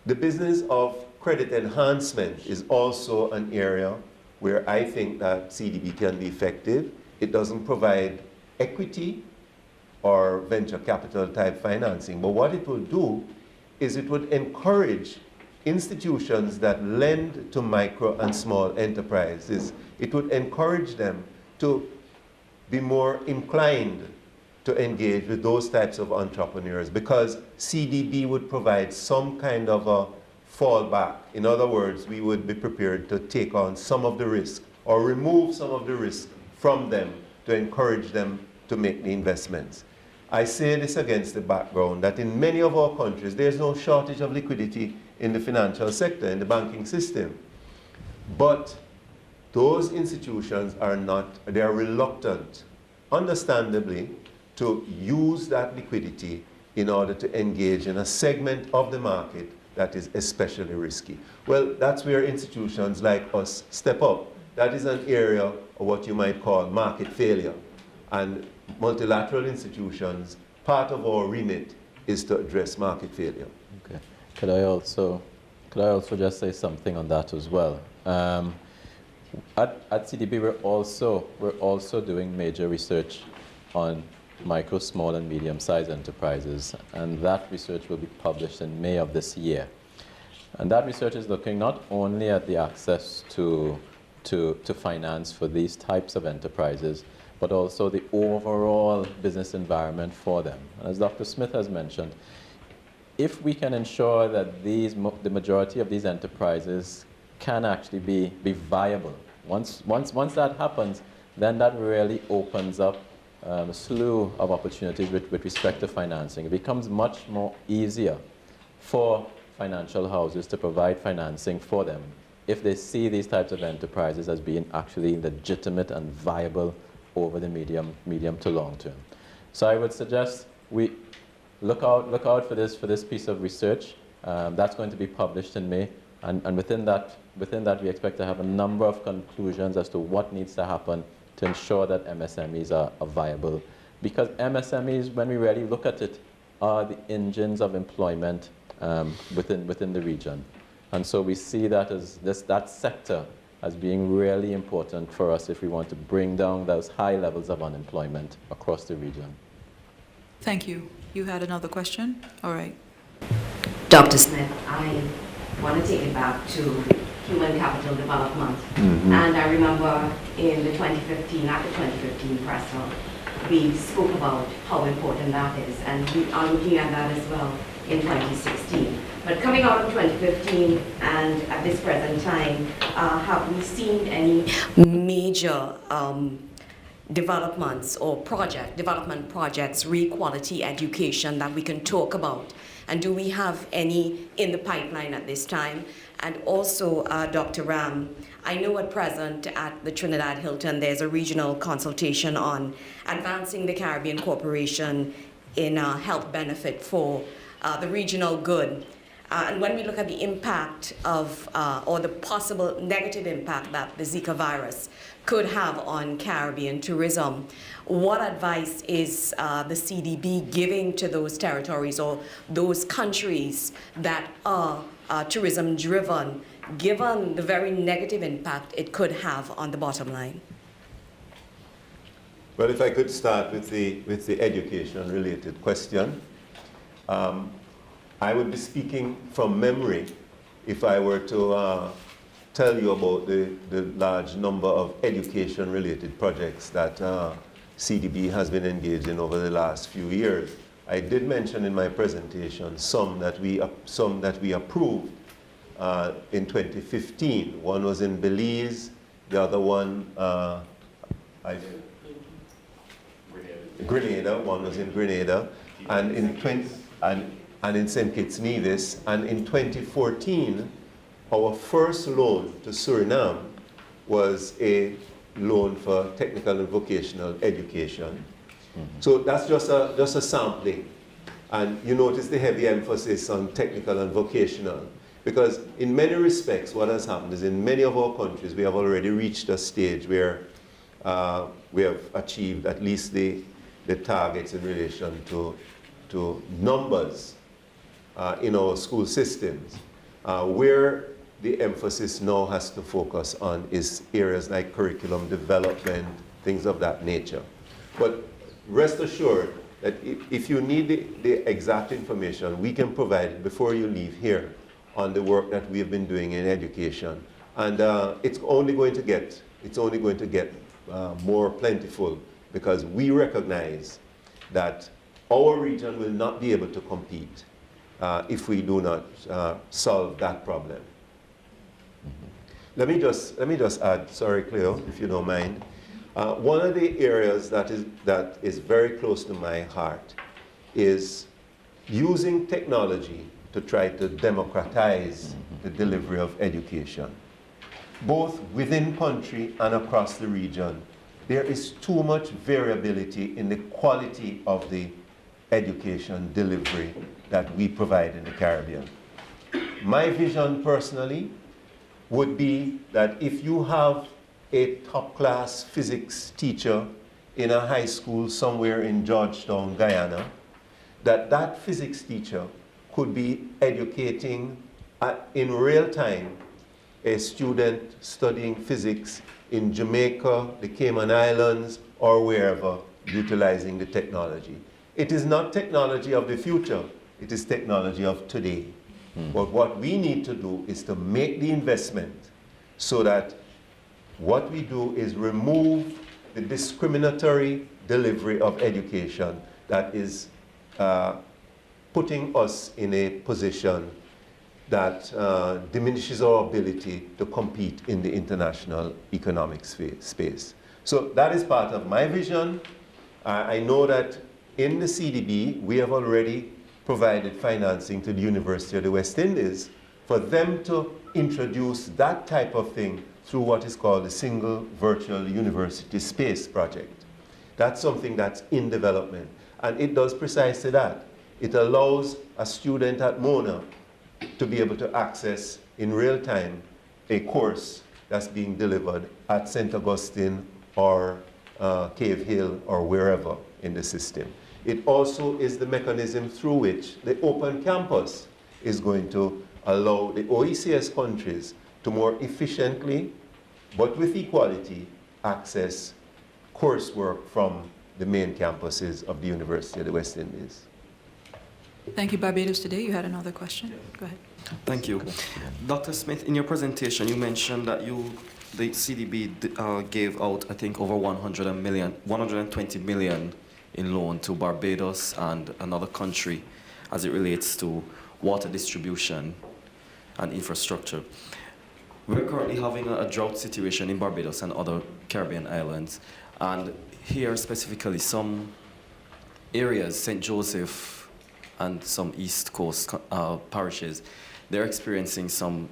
The business of credit enhancement is also an area where I think that CDB can be effective. It doesn't provide equity or venture capital type financing, but what it will do is it would encourage institutions that lend to micro and small enterprises. It would encourage them to be more inclined to engage with those types of entrepreneurs, because CDB would provide some kind of a fallback. In other words, we would be prepared to take on some of the risk or remove some of the risk from them to encourage them to make the investments. I say this against the background that in many of our countries, there's no shortage of liquidity in the financial sector, in the banking system. But those institutions are not, they are reluctant, understandably, to use that liquidity in order to engage in a segment of the market that is especially risky. Well, that's where institutions like us step up. That is an area of what you might call market failure. And multilateral institutions, part of our remit is to address market failure. Okay. Could I also just say something on that as well? At CDB, we're also doing major research on micro, small, and medium-sized enterprises, and that research will be published in May of this year. And that research is looking not only at the access to finance for these types of enterprises, but also the overall business environment for them. And as Dr. Smith has mentioned, if we can ensure that the majority of these enterprises can actually be viable, once that happens, then that really opens up a slew of opportunities with respect to financing. It becomes much more easier for financial houses to provide financing for them if they see these types of enterprises as being actually legitimate and viable over the medium to long term. So I would suggest we look out for this piece of research. That's going to be published in May, and within that we expect to have a number of conclusions as to what needs to happen to ensure that MSMEs are viable. Because MSMEs, when we really look at it, are the engines of employment within the region. And so we see that as that sector as being really important for us if we want to bring down those high levels of unemployment across the region. Thank you. You had another question? All right. Dr. Smith, I want to take it back to human capital development. And I remember in the 2015, at the 2015 presser, we spoke about how important that is, and we are looking at that as well in 2016. But coming out of 2015 and at this present time, have we seen any major developments or development projects, re-quality education that we can talk about? And do we have any in the pipeline at this time? And also, Dr. Ram, I know at present at the Trinidad Hilton, there's a regional consultation on advancing the Caribbean Corporation in health benefit for the regional good. And when we look at the impact of, or the possible negative impact that the Zika virus could have on Caribbean tourism, what advice is the CDB giving to those territories or those countries that are tourism-driven, given the very negative impact it could have on the bottom line? Well, if I could start with the education-related question. I would be speaking from memory if I were to tell you about the large number of education-related projects that CDB has been engaged in over the last few years. I did mention in my presentation some that we approved in 2015. One was in Belize, the other one Grenada. One was in Grenada, and in St. Kitts Nevis. And in 2014, our first loan to Suriname was a loan for technical and vocational education. So that's just a sampling. And you notice the heavy emphasis on technical and vocational. Because in many respects, what has happened is in many of our countries, we have already reached a stage where we have achieved at least the targets in relation to numbers in our school systems. Where the emphasis now has to focus on is areas like curriculum development, things of that nature. But rest assured, that if you need the exact information, we can provide it before you leave here on the work that we have been doing in education. And it's only going to get more plentiful, because we recognize that our region will not be able to compete if we do not solve that problem. Let me just add, sorry, Cleo, if you don't mind. One of the areas that is very close to my heart is using technology to try to democratize the delivery of education, both within country and across the region. There is too much variability in the quality of the education delivery that we provide in the Caribbean. My vision personally would be that if you have a top-class physics teacher in a high school somewhere in Georgetown, Guyana, that physics teacher could be educating in real time a student studying physics in Jamaica, the Cayman Islands, or wherever, utilizing the technology. It is not technology of the future, it is technology of today. But what we need to do is to make the investment so that what we do is remove the discriminatory delivery of education that is putting us in a position that diminishes our ability to compete in the international economic space. So that is part of my vision. I know that in the CDB, we have already provided financing to the University of the West Indies for them to introduce that type of thing through what is called the Single Virtual University Space Project. That's something that's in development, and it does precisely that. It allows a student at Mona to be able to access in real time a course that's being delivered at St. Augustine or Cave Hill or wherever in the system. It also is the mechanism through which the open campus is going to allow the OECS countries to more efficiently, but with equality, access coursework from the main campuses of the University of the West Indies. Thank you, Barbados Today. You had another question? Go ahead. Thank you. Dr. Smith, in your presentation, you mentioned that the CDB gave out, I think, over 120 million in loan to Barbados and another country as it relates to water distribution and infrastructure. We're currently having a drought situation in Barbados and other Caribbean islands. And here specifically, some areas, St. Joseph and some East Coast parishes, they're experiencing some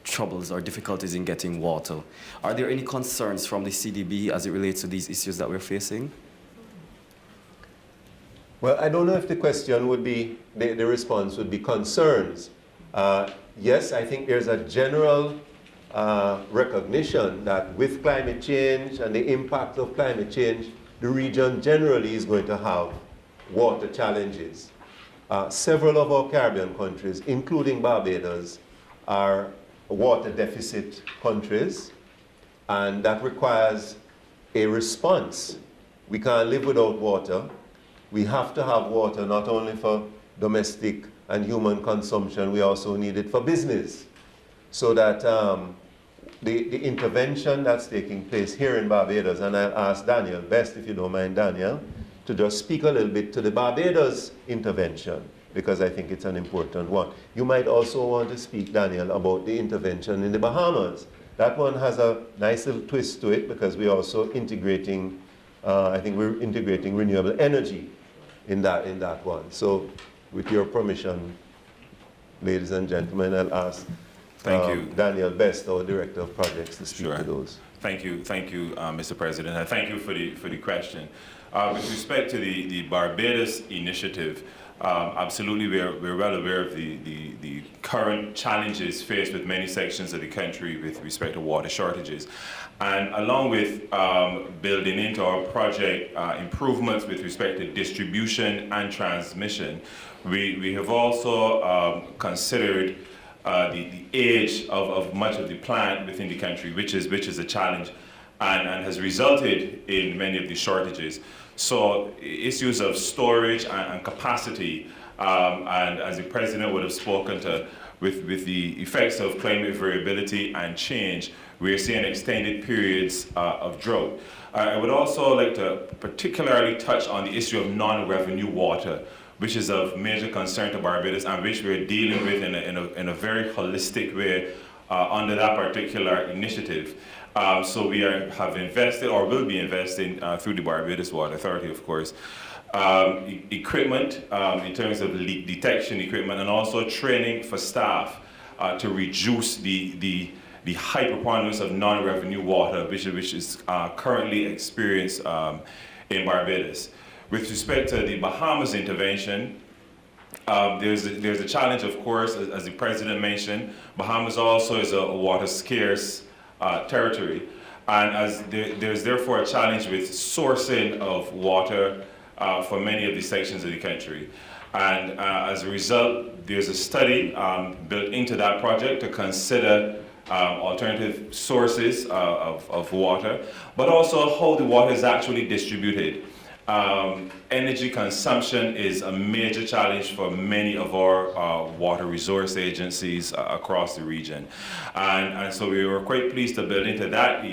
troubles or difficulties in getting water. Are there any concerns from the CDB as it relates to these issues that we're facing? Well, I don't know if the question would be, the response would be concerns. Yes, I think there's a general recognition that with climate change and the impact of climate change, the region generally is going to have water challenges. Several of our Caribbean countries, including Barbados, are water deficit countries, and that requires a response. We can't live without water. We have to have water not only for domestic and human consumption, we also need it for business. So that the intervention that's taking place here in Barbados, and I'll ask Daniel Best, if you don't mind, Daniel, to just speak a little bit to the Barbados intervention, because I think it's an important one. You might also want to speak, Daniel, about the intervention in the Bahamas. That one has a nice little twist to it, because we're also integrating, I think we're integrating renewable energy in that one. So with your permission, ladies and gentlemen, I'll ask Daniel Best, our Director of Projects, to speak to those. Thank you, Mr. President, and thank you for the question. With respect to the Barbados initiative, absolutely we're well aware of the current challenges faced with many sections of the country with respect to water shortages. And along with building into our project improvements with respect to distribution and transmission, we have also considered the age of much of the plant within the country, which is a challenge. and has resulted in many of the shortages. So issues of storage and capacity, and as the President would have spoken to, with the effects of climate variability and change, we are seeing extended periods of drought. I would also like to particularly touch on the issue of non-revenue water, which is of major concern to Barbados and which we're dealing with in a very holistic way under that particular initiative. So we have invested, or will be investing through the Barbados Water Authority, of course, equipment in terms of leak detection equipment, and also training for staff to reduce the high preponderance of non-revenue water, which is currently experienced in Barbados. With respect to the Bahamas intervention, there's a challenge, of course, as the President mentioned. Bahamas also is a water scarce territory, and as there's therefore a challenge with sourcing of water for many of the sections of the country. And as a result, there's a study built into that project to consider alternative sources of water, but also how the water is actually distributed. Energy consumption is a major challenge for many of our water resource agencies across the region. And so we were quite pleased to build into that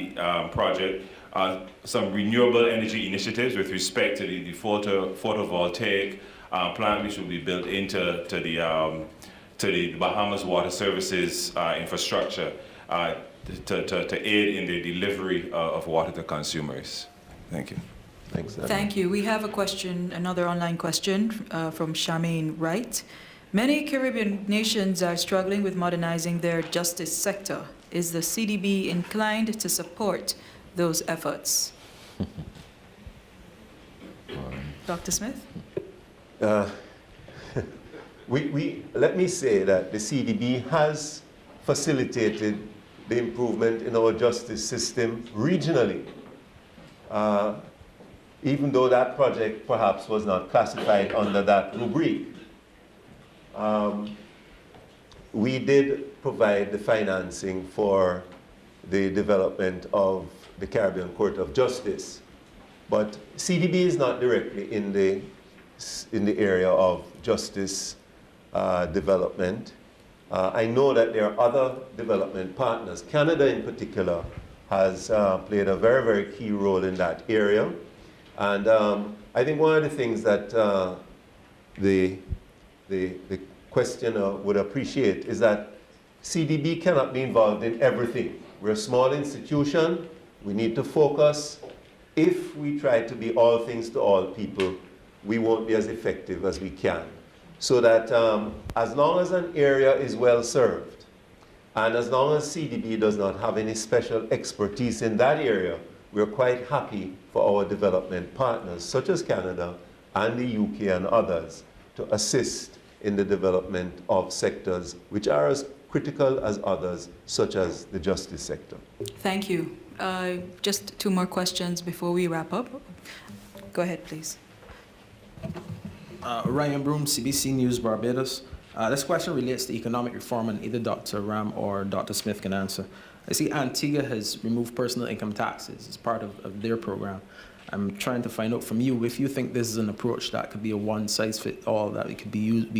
project some renewable energy initiatives with respect to the photovoltaic plant, which will be built into the Bahamas Water Services infrastructure to aid in the delivery of water to consumers. Thank you. Thanks. Thank you. We have a question, another online question from Charmaine Wright. Many Caribbean nations are struggling with modernizing their justice sector. Is the CDB inclined to support those efforts? Dr. Smith? Let me say that the CDB has facilitated the improvement in our justice system regionally. Even though that project perhaps was not classified under that rubric. We did provide the financing for the development of the Caribbean Court of Justice, but CDB is not directly in the area of justice development. I know that there are other development partners. Canada in particular has played a very, very key role in that area. And I think one of the things that the questioner would appreciate is that CDB cannot be involved in everything. We're a small institution. We need to focus. If we try to be all things to all people, we won't be as effective as we can. So that as long as an area is well served, and as long as CDB does not have any special expertise in that area, we're quite happy for our development partners, such as Canada and the UK and others, to assist in the development of sectors which are as critical as others, such as the justice sector. Thank you. Just two more questions before we wrap up. Go ahead, please. Ryan Broom, CBC News, Barbados. This question relates to economic reform, and either Dr. Ram or Dr. Smith can answer. I see Antigua has removed personal income taxes as part of their program. I'm trying to find out from you if you think this is an approach that could be a one-size-fits-all that we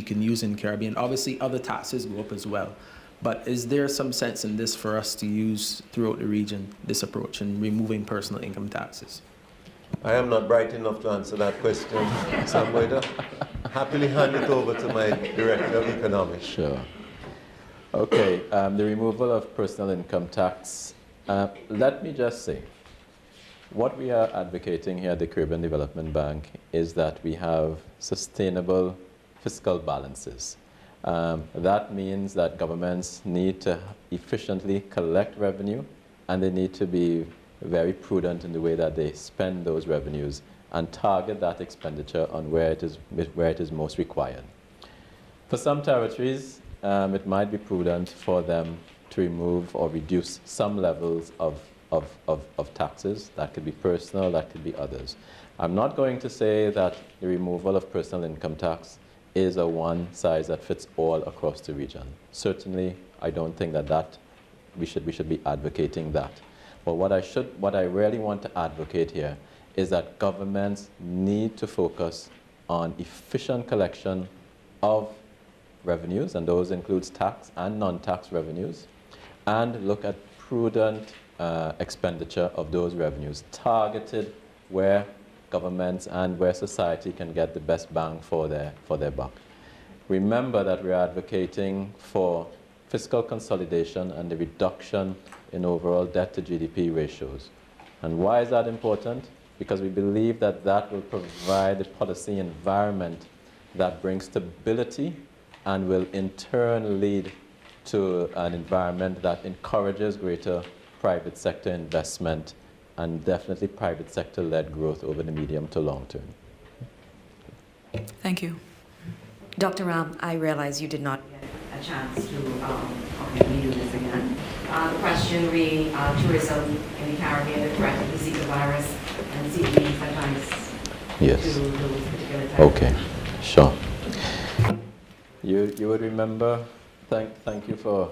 can use in Caribbean. Obviously, other taxes go up as well. But is there some sense in this for us to use throughout the region, this approach in removing personal income taxes? I am not bright enough to answer that question, so I'm going to happily hand it over to my Director of Economics. Sure. Okay, the removal of personal income tax. Let me just say, what we are advocating here at the Caribbean Development Bank is that we have sustainable fiscal balances. That means that governments need to efficiently collect revenue, and they need to be very prudent in the way that they spend those revenues and target that expenditure on where it is most required. For some territories, it might be prudent for them to remove or reduce some levels of taxes. That could be personal, that could be others. I'm not going to say that the removal of personal income tax is a one-size-that-fits-all across the region. Certainly, I don't think that we should be advocating that. But what I really want to advocate here is that governments need to focus on efficient collection of revenues, and those includes tax and non-tax revenues, and look at prudent expenditure of those revenues, targeted where governments and where society can get the best bang for their buck. Remember that we're advocating for fiscal consolidation and the reduction in overall debt to GDP ratios. And why is that important? Because we believe that that will provide a policy environment that brings stability and will in turn lead to an environment that encourages greater private sector investment and definitely private sector-led growth over the medium to long term. Thank you. Dr. Ram, I realize you did not get a chance to redo this again. The question re tourism in the Caribbean, the threat of the Zika virus, and CDB advice yes. to those particular types. Okay, sure. You would remember, thank you for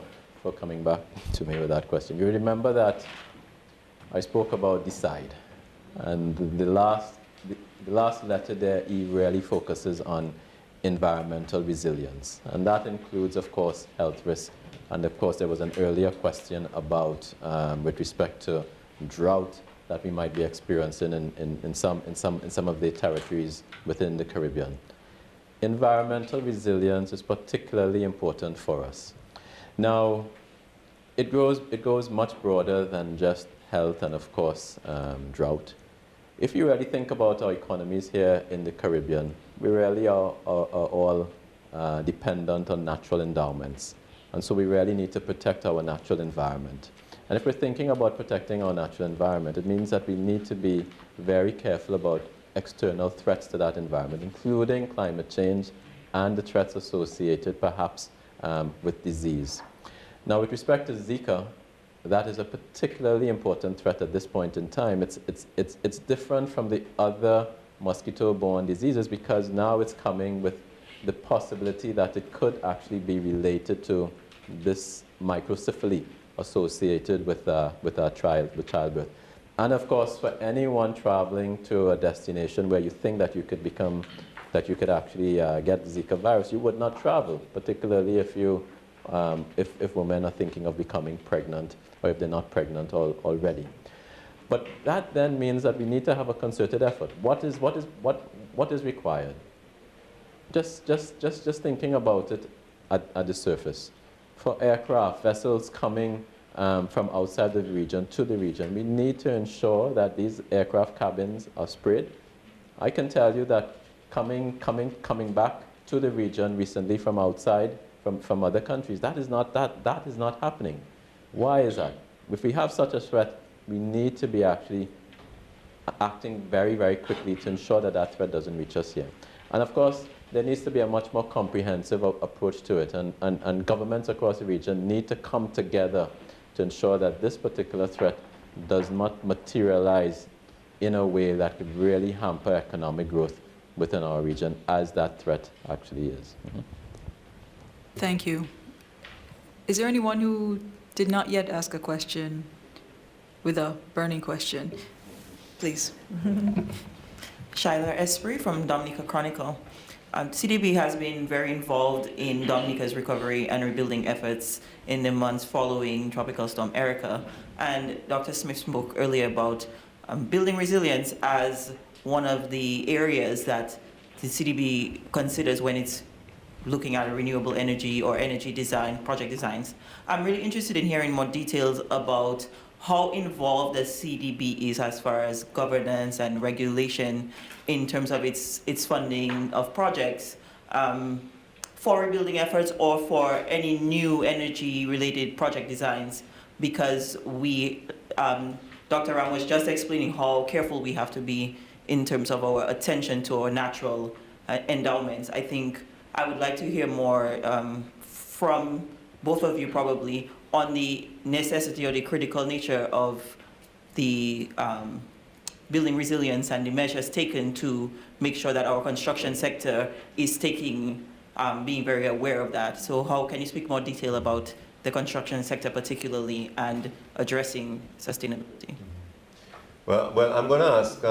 coming back to me with that question. You remember that I spoke about decide, and the last letter there, E, really focuses on environmental resilience, and that includes, of course, health risk. And of course, there was an earlier question about, with respect to drought that we might be experiencing in some of the territories within the Caribbean. Environmental resilience is particularly important for us. Now, it goes much broader than just health and, of course, drought. If you really think about our economies here in the Caribbean, we really are all dependent on natural endowments. And so we really need to protect our natural environment. And if we're thinking about protecting our natural environment, it means that we need to be very careful about external threats to that environment, including climate change and the threats associated perhaps with disease. Now, with respect to Zika, that is a particularly important threat at this point in time. It's different from the other mosquito-borne diseases because now it's coming with the possibility that it could actually be related to this microcephaly associated with childbirth. And of course, for anyone traveling to a destination where you think that you could actually get the Zika virus, you would not travel, particularly if women are thinking of becoming pregnant or if they're not pregnant already. But that then means that we need to have a concerted effort. What is required? Just thinking about it at the surface. For aircraft, vessels coming from outside the region to the region, we need to ensure that these aircraft cabins are sprayed. I can tell you that coming back to the region recently from outside, from other countries, that is not happening. Why is that? If we have such a threat, we need to be actually acting very, very quickly to ensure that that threat doesn't reach us here. And of course, there needs to be a much more comprehensive approach to it, and governments across the region need to come together to ensure that this particular threat does not materialize in a way that could really hamper economic growth within our region, as that threat actually is. Mm-hmm. Thank you. Is there anyone who did not yet ask a question with a burning question? Please. Shyla Esprit from Dominica Chronicle. CDB has been very involved in Dominica's recovery and rebuilding efforts in the months following Tropical Storm Erica. And Dr. Smith spoke earlier about building resilience as one of the areas that the CDB considers when it's looking at renewable energy or energy design, project designs. I'm really interested in hearing more details about how involved the CDB is as far as governance and regulation in terms of its funding of projects for rebuilding efforts or for any new energy-related project designs, because Dr. Ram was just explaining how careful we have to be in terms of our attention to our natural endowments. I think I would like to hear more from both of you probably on the necessity or the critical nature of the building resilience and the measures taken to make sure that our construction sector is being very aware of that. So how can you speak more detail about the construction sector particularly and addressing sustainability? Well, I'm going to ask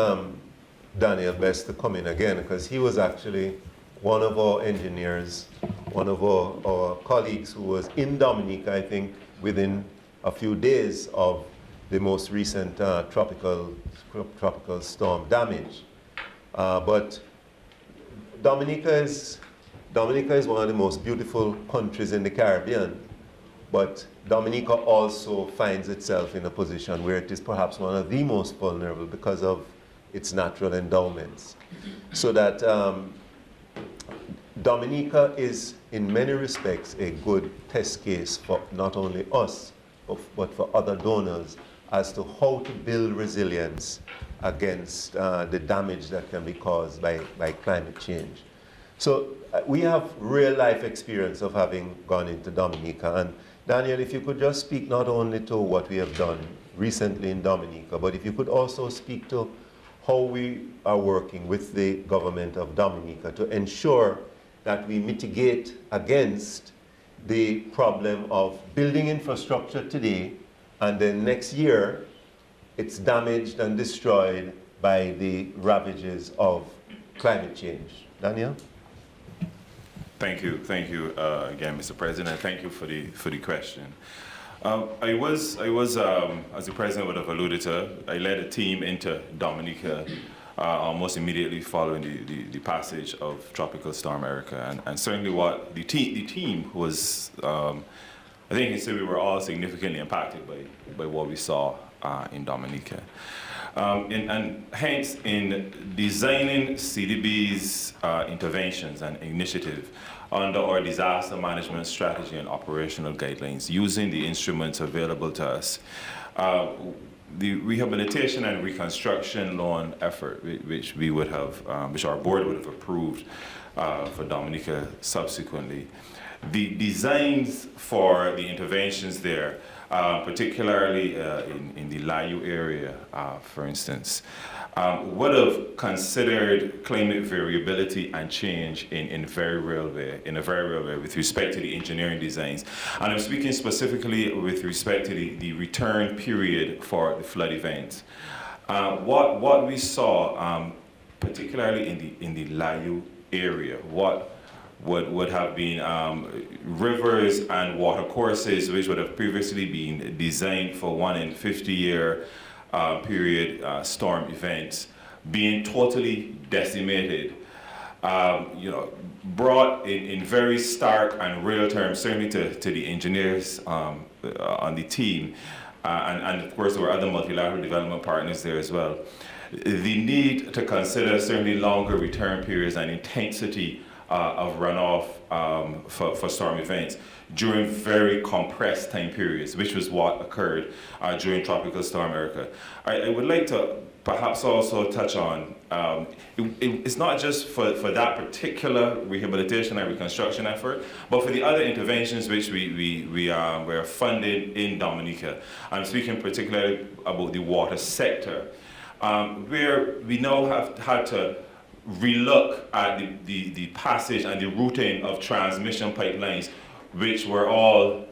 Daniel Best to come in again, because he was actually one of our engineers, one of our colleagues who was in Dominica, I think, within a few days of the most recent tropical storm damage. But Dominica is one of the most beautiful countries in the Caribbean, but Dominica also finds itself in a position where it is perhaps one of the most vulnerable because of its natural endowments. So that Dominica is, in many respects, a good test case for not only us, but for other donors as to how to build resilience against the damage that can be caused by climate change. So we have real life experience of having gone into Dominica. And Daniel, if you could just speak not only to what we have done recently in Dominica, but if you could also speak to how we are working with the government of Dominica to ensure that we mitigate against the problem of building infrastructure today, and then next year it's damaged and destroyed by the ravages of climate change. Daniel? Thank you again, Mr. President. Thank you for the question. I was as the President would have alluded to, I led a team into Dominica almost immediately following the passage of Tropical Storm Erica, and certainly what the team was. I think you can say we were all significantly impacted by what we saw in Dominica. And hence, in designing CDB's interventions and initiative under our disaster management strategy and operational guidelines, using the instruments available to us, the rehabilitation and reconstruction loan effort, which we would have, which our board would have approved for Dominica subsequently, the designs for the interventions there, particularly in the Layu area, for instance, would have considered climate variability and change in a very real way with respect to the engineering designs. And I'm speaking specifically with respect to the return period for the flood events. What we saw, particularly in the Layu area, what would have been rivers and water courses which would have previously been designed for 1 in 50-year period storm events being totally decimated, brought in very stark and real terms, certainly to the engineers on the team, and of course there were other multilateral development partners there as well, the need to consider certainly longer return periods and intensity of runoff for storm events during very compressed time periods, which was what occurred during Tropical Storm Erica. I would like to perhaps also touch on, it's not just for that particular rehabilitation and reconstruction effort, but for the other interventions which we're funding in Dominica. I'm speaking particularly about the water sector, where we now have had to relook at the passage and the routing of transmission pipelines, which were all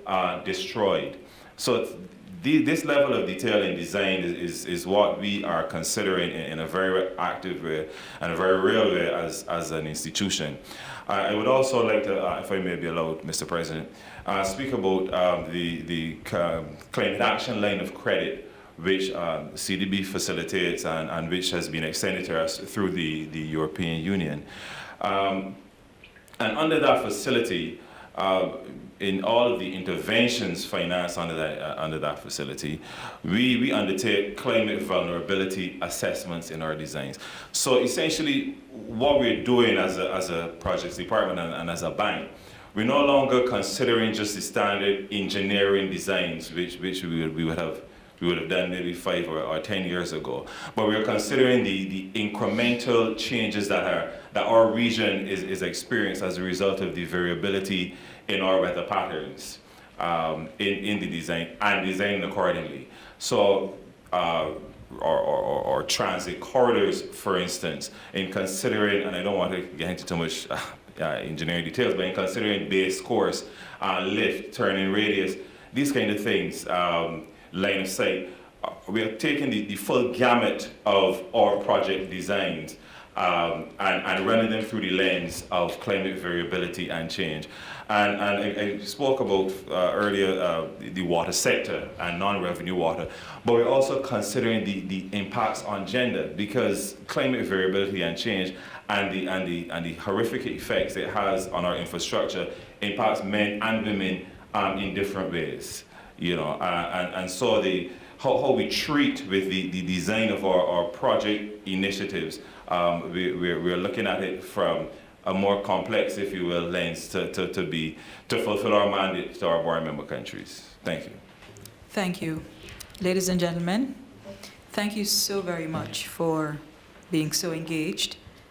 destroyed. So this level of detail and design is what we are considering in a very active way and a very real way as an institution. I would also like to, if I may be allowed, Mr. President, speak about the climate action line of credit, which CDB facilitates and which has been extended to us through the European Union. And under that facility, in all of the interventions financed under that facility, we undertake climate vulnerability assessments in our designs. So essentially, what we're doing as a projects department and as a bank, we're no longer considering just the standard engineering designs, which we would have done maybe 5 or 10 years ago. But we're considering the incremental changes that our region is experiencing as a result of the variability in our weather patterns in the design and designing accordingly. So or transit corridors, for instance, in considering, and I don't want to get into too much engineering details, but in considering base course, lift, turning radius, these kind of things, line of sight, we are taking the full gamut of our project designs and running them through the lens of climate variability and change. And I spoke about earlier the water sector and non-revenue water, but we're also considering the impacts on gender, because climate variability and change and the horrific effects it has on our infrastructure impacts men and women in different ways. You know, and so how we treat with the design of our project initiatives, we're looking at it from a more complex, if you will, lens to fulfill our mandate to our board member countries. Thank you. Thank you. Ladies and gentlemen, thank you so very much for being so engaged.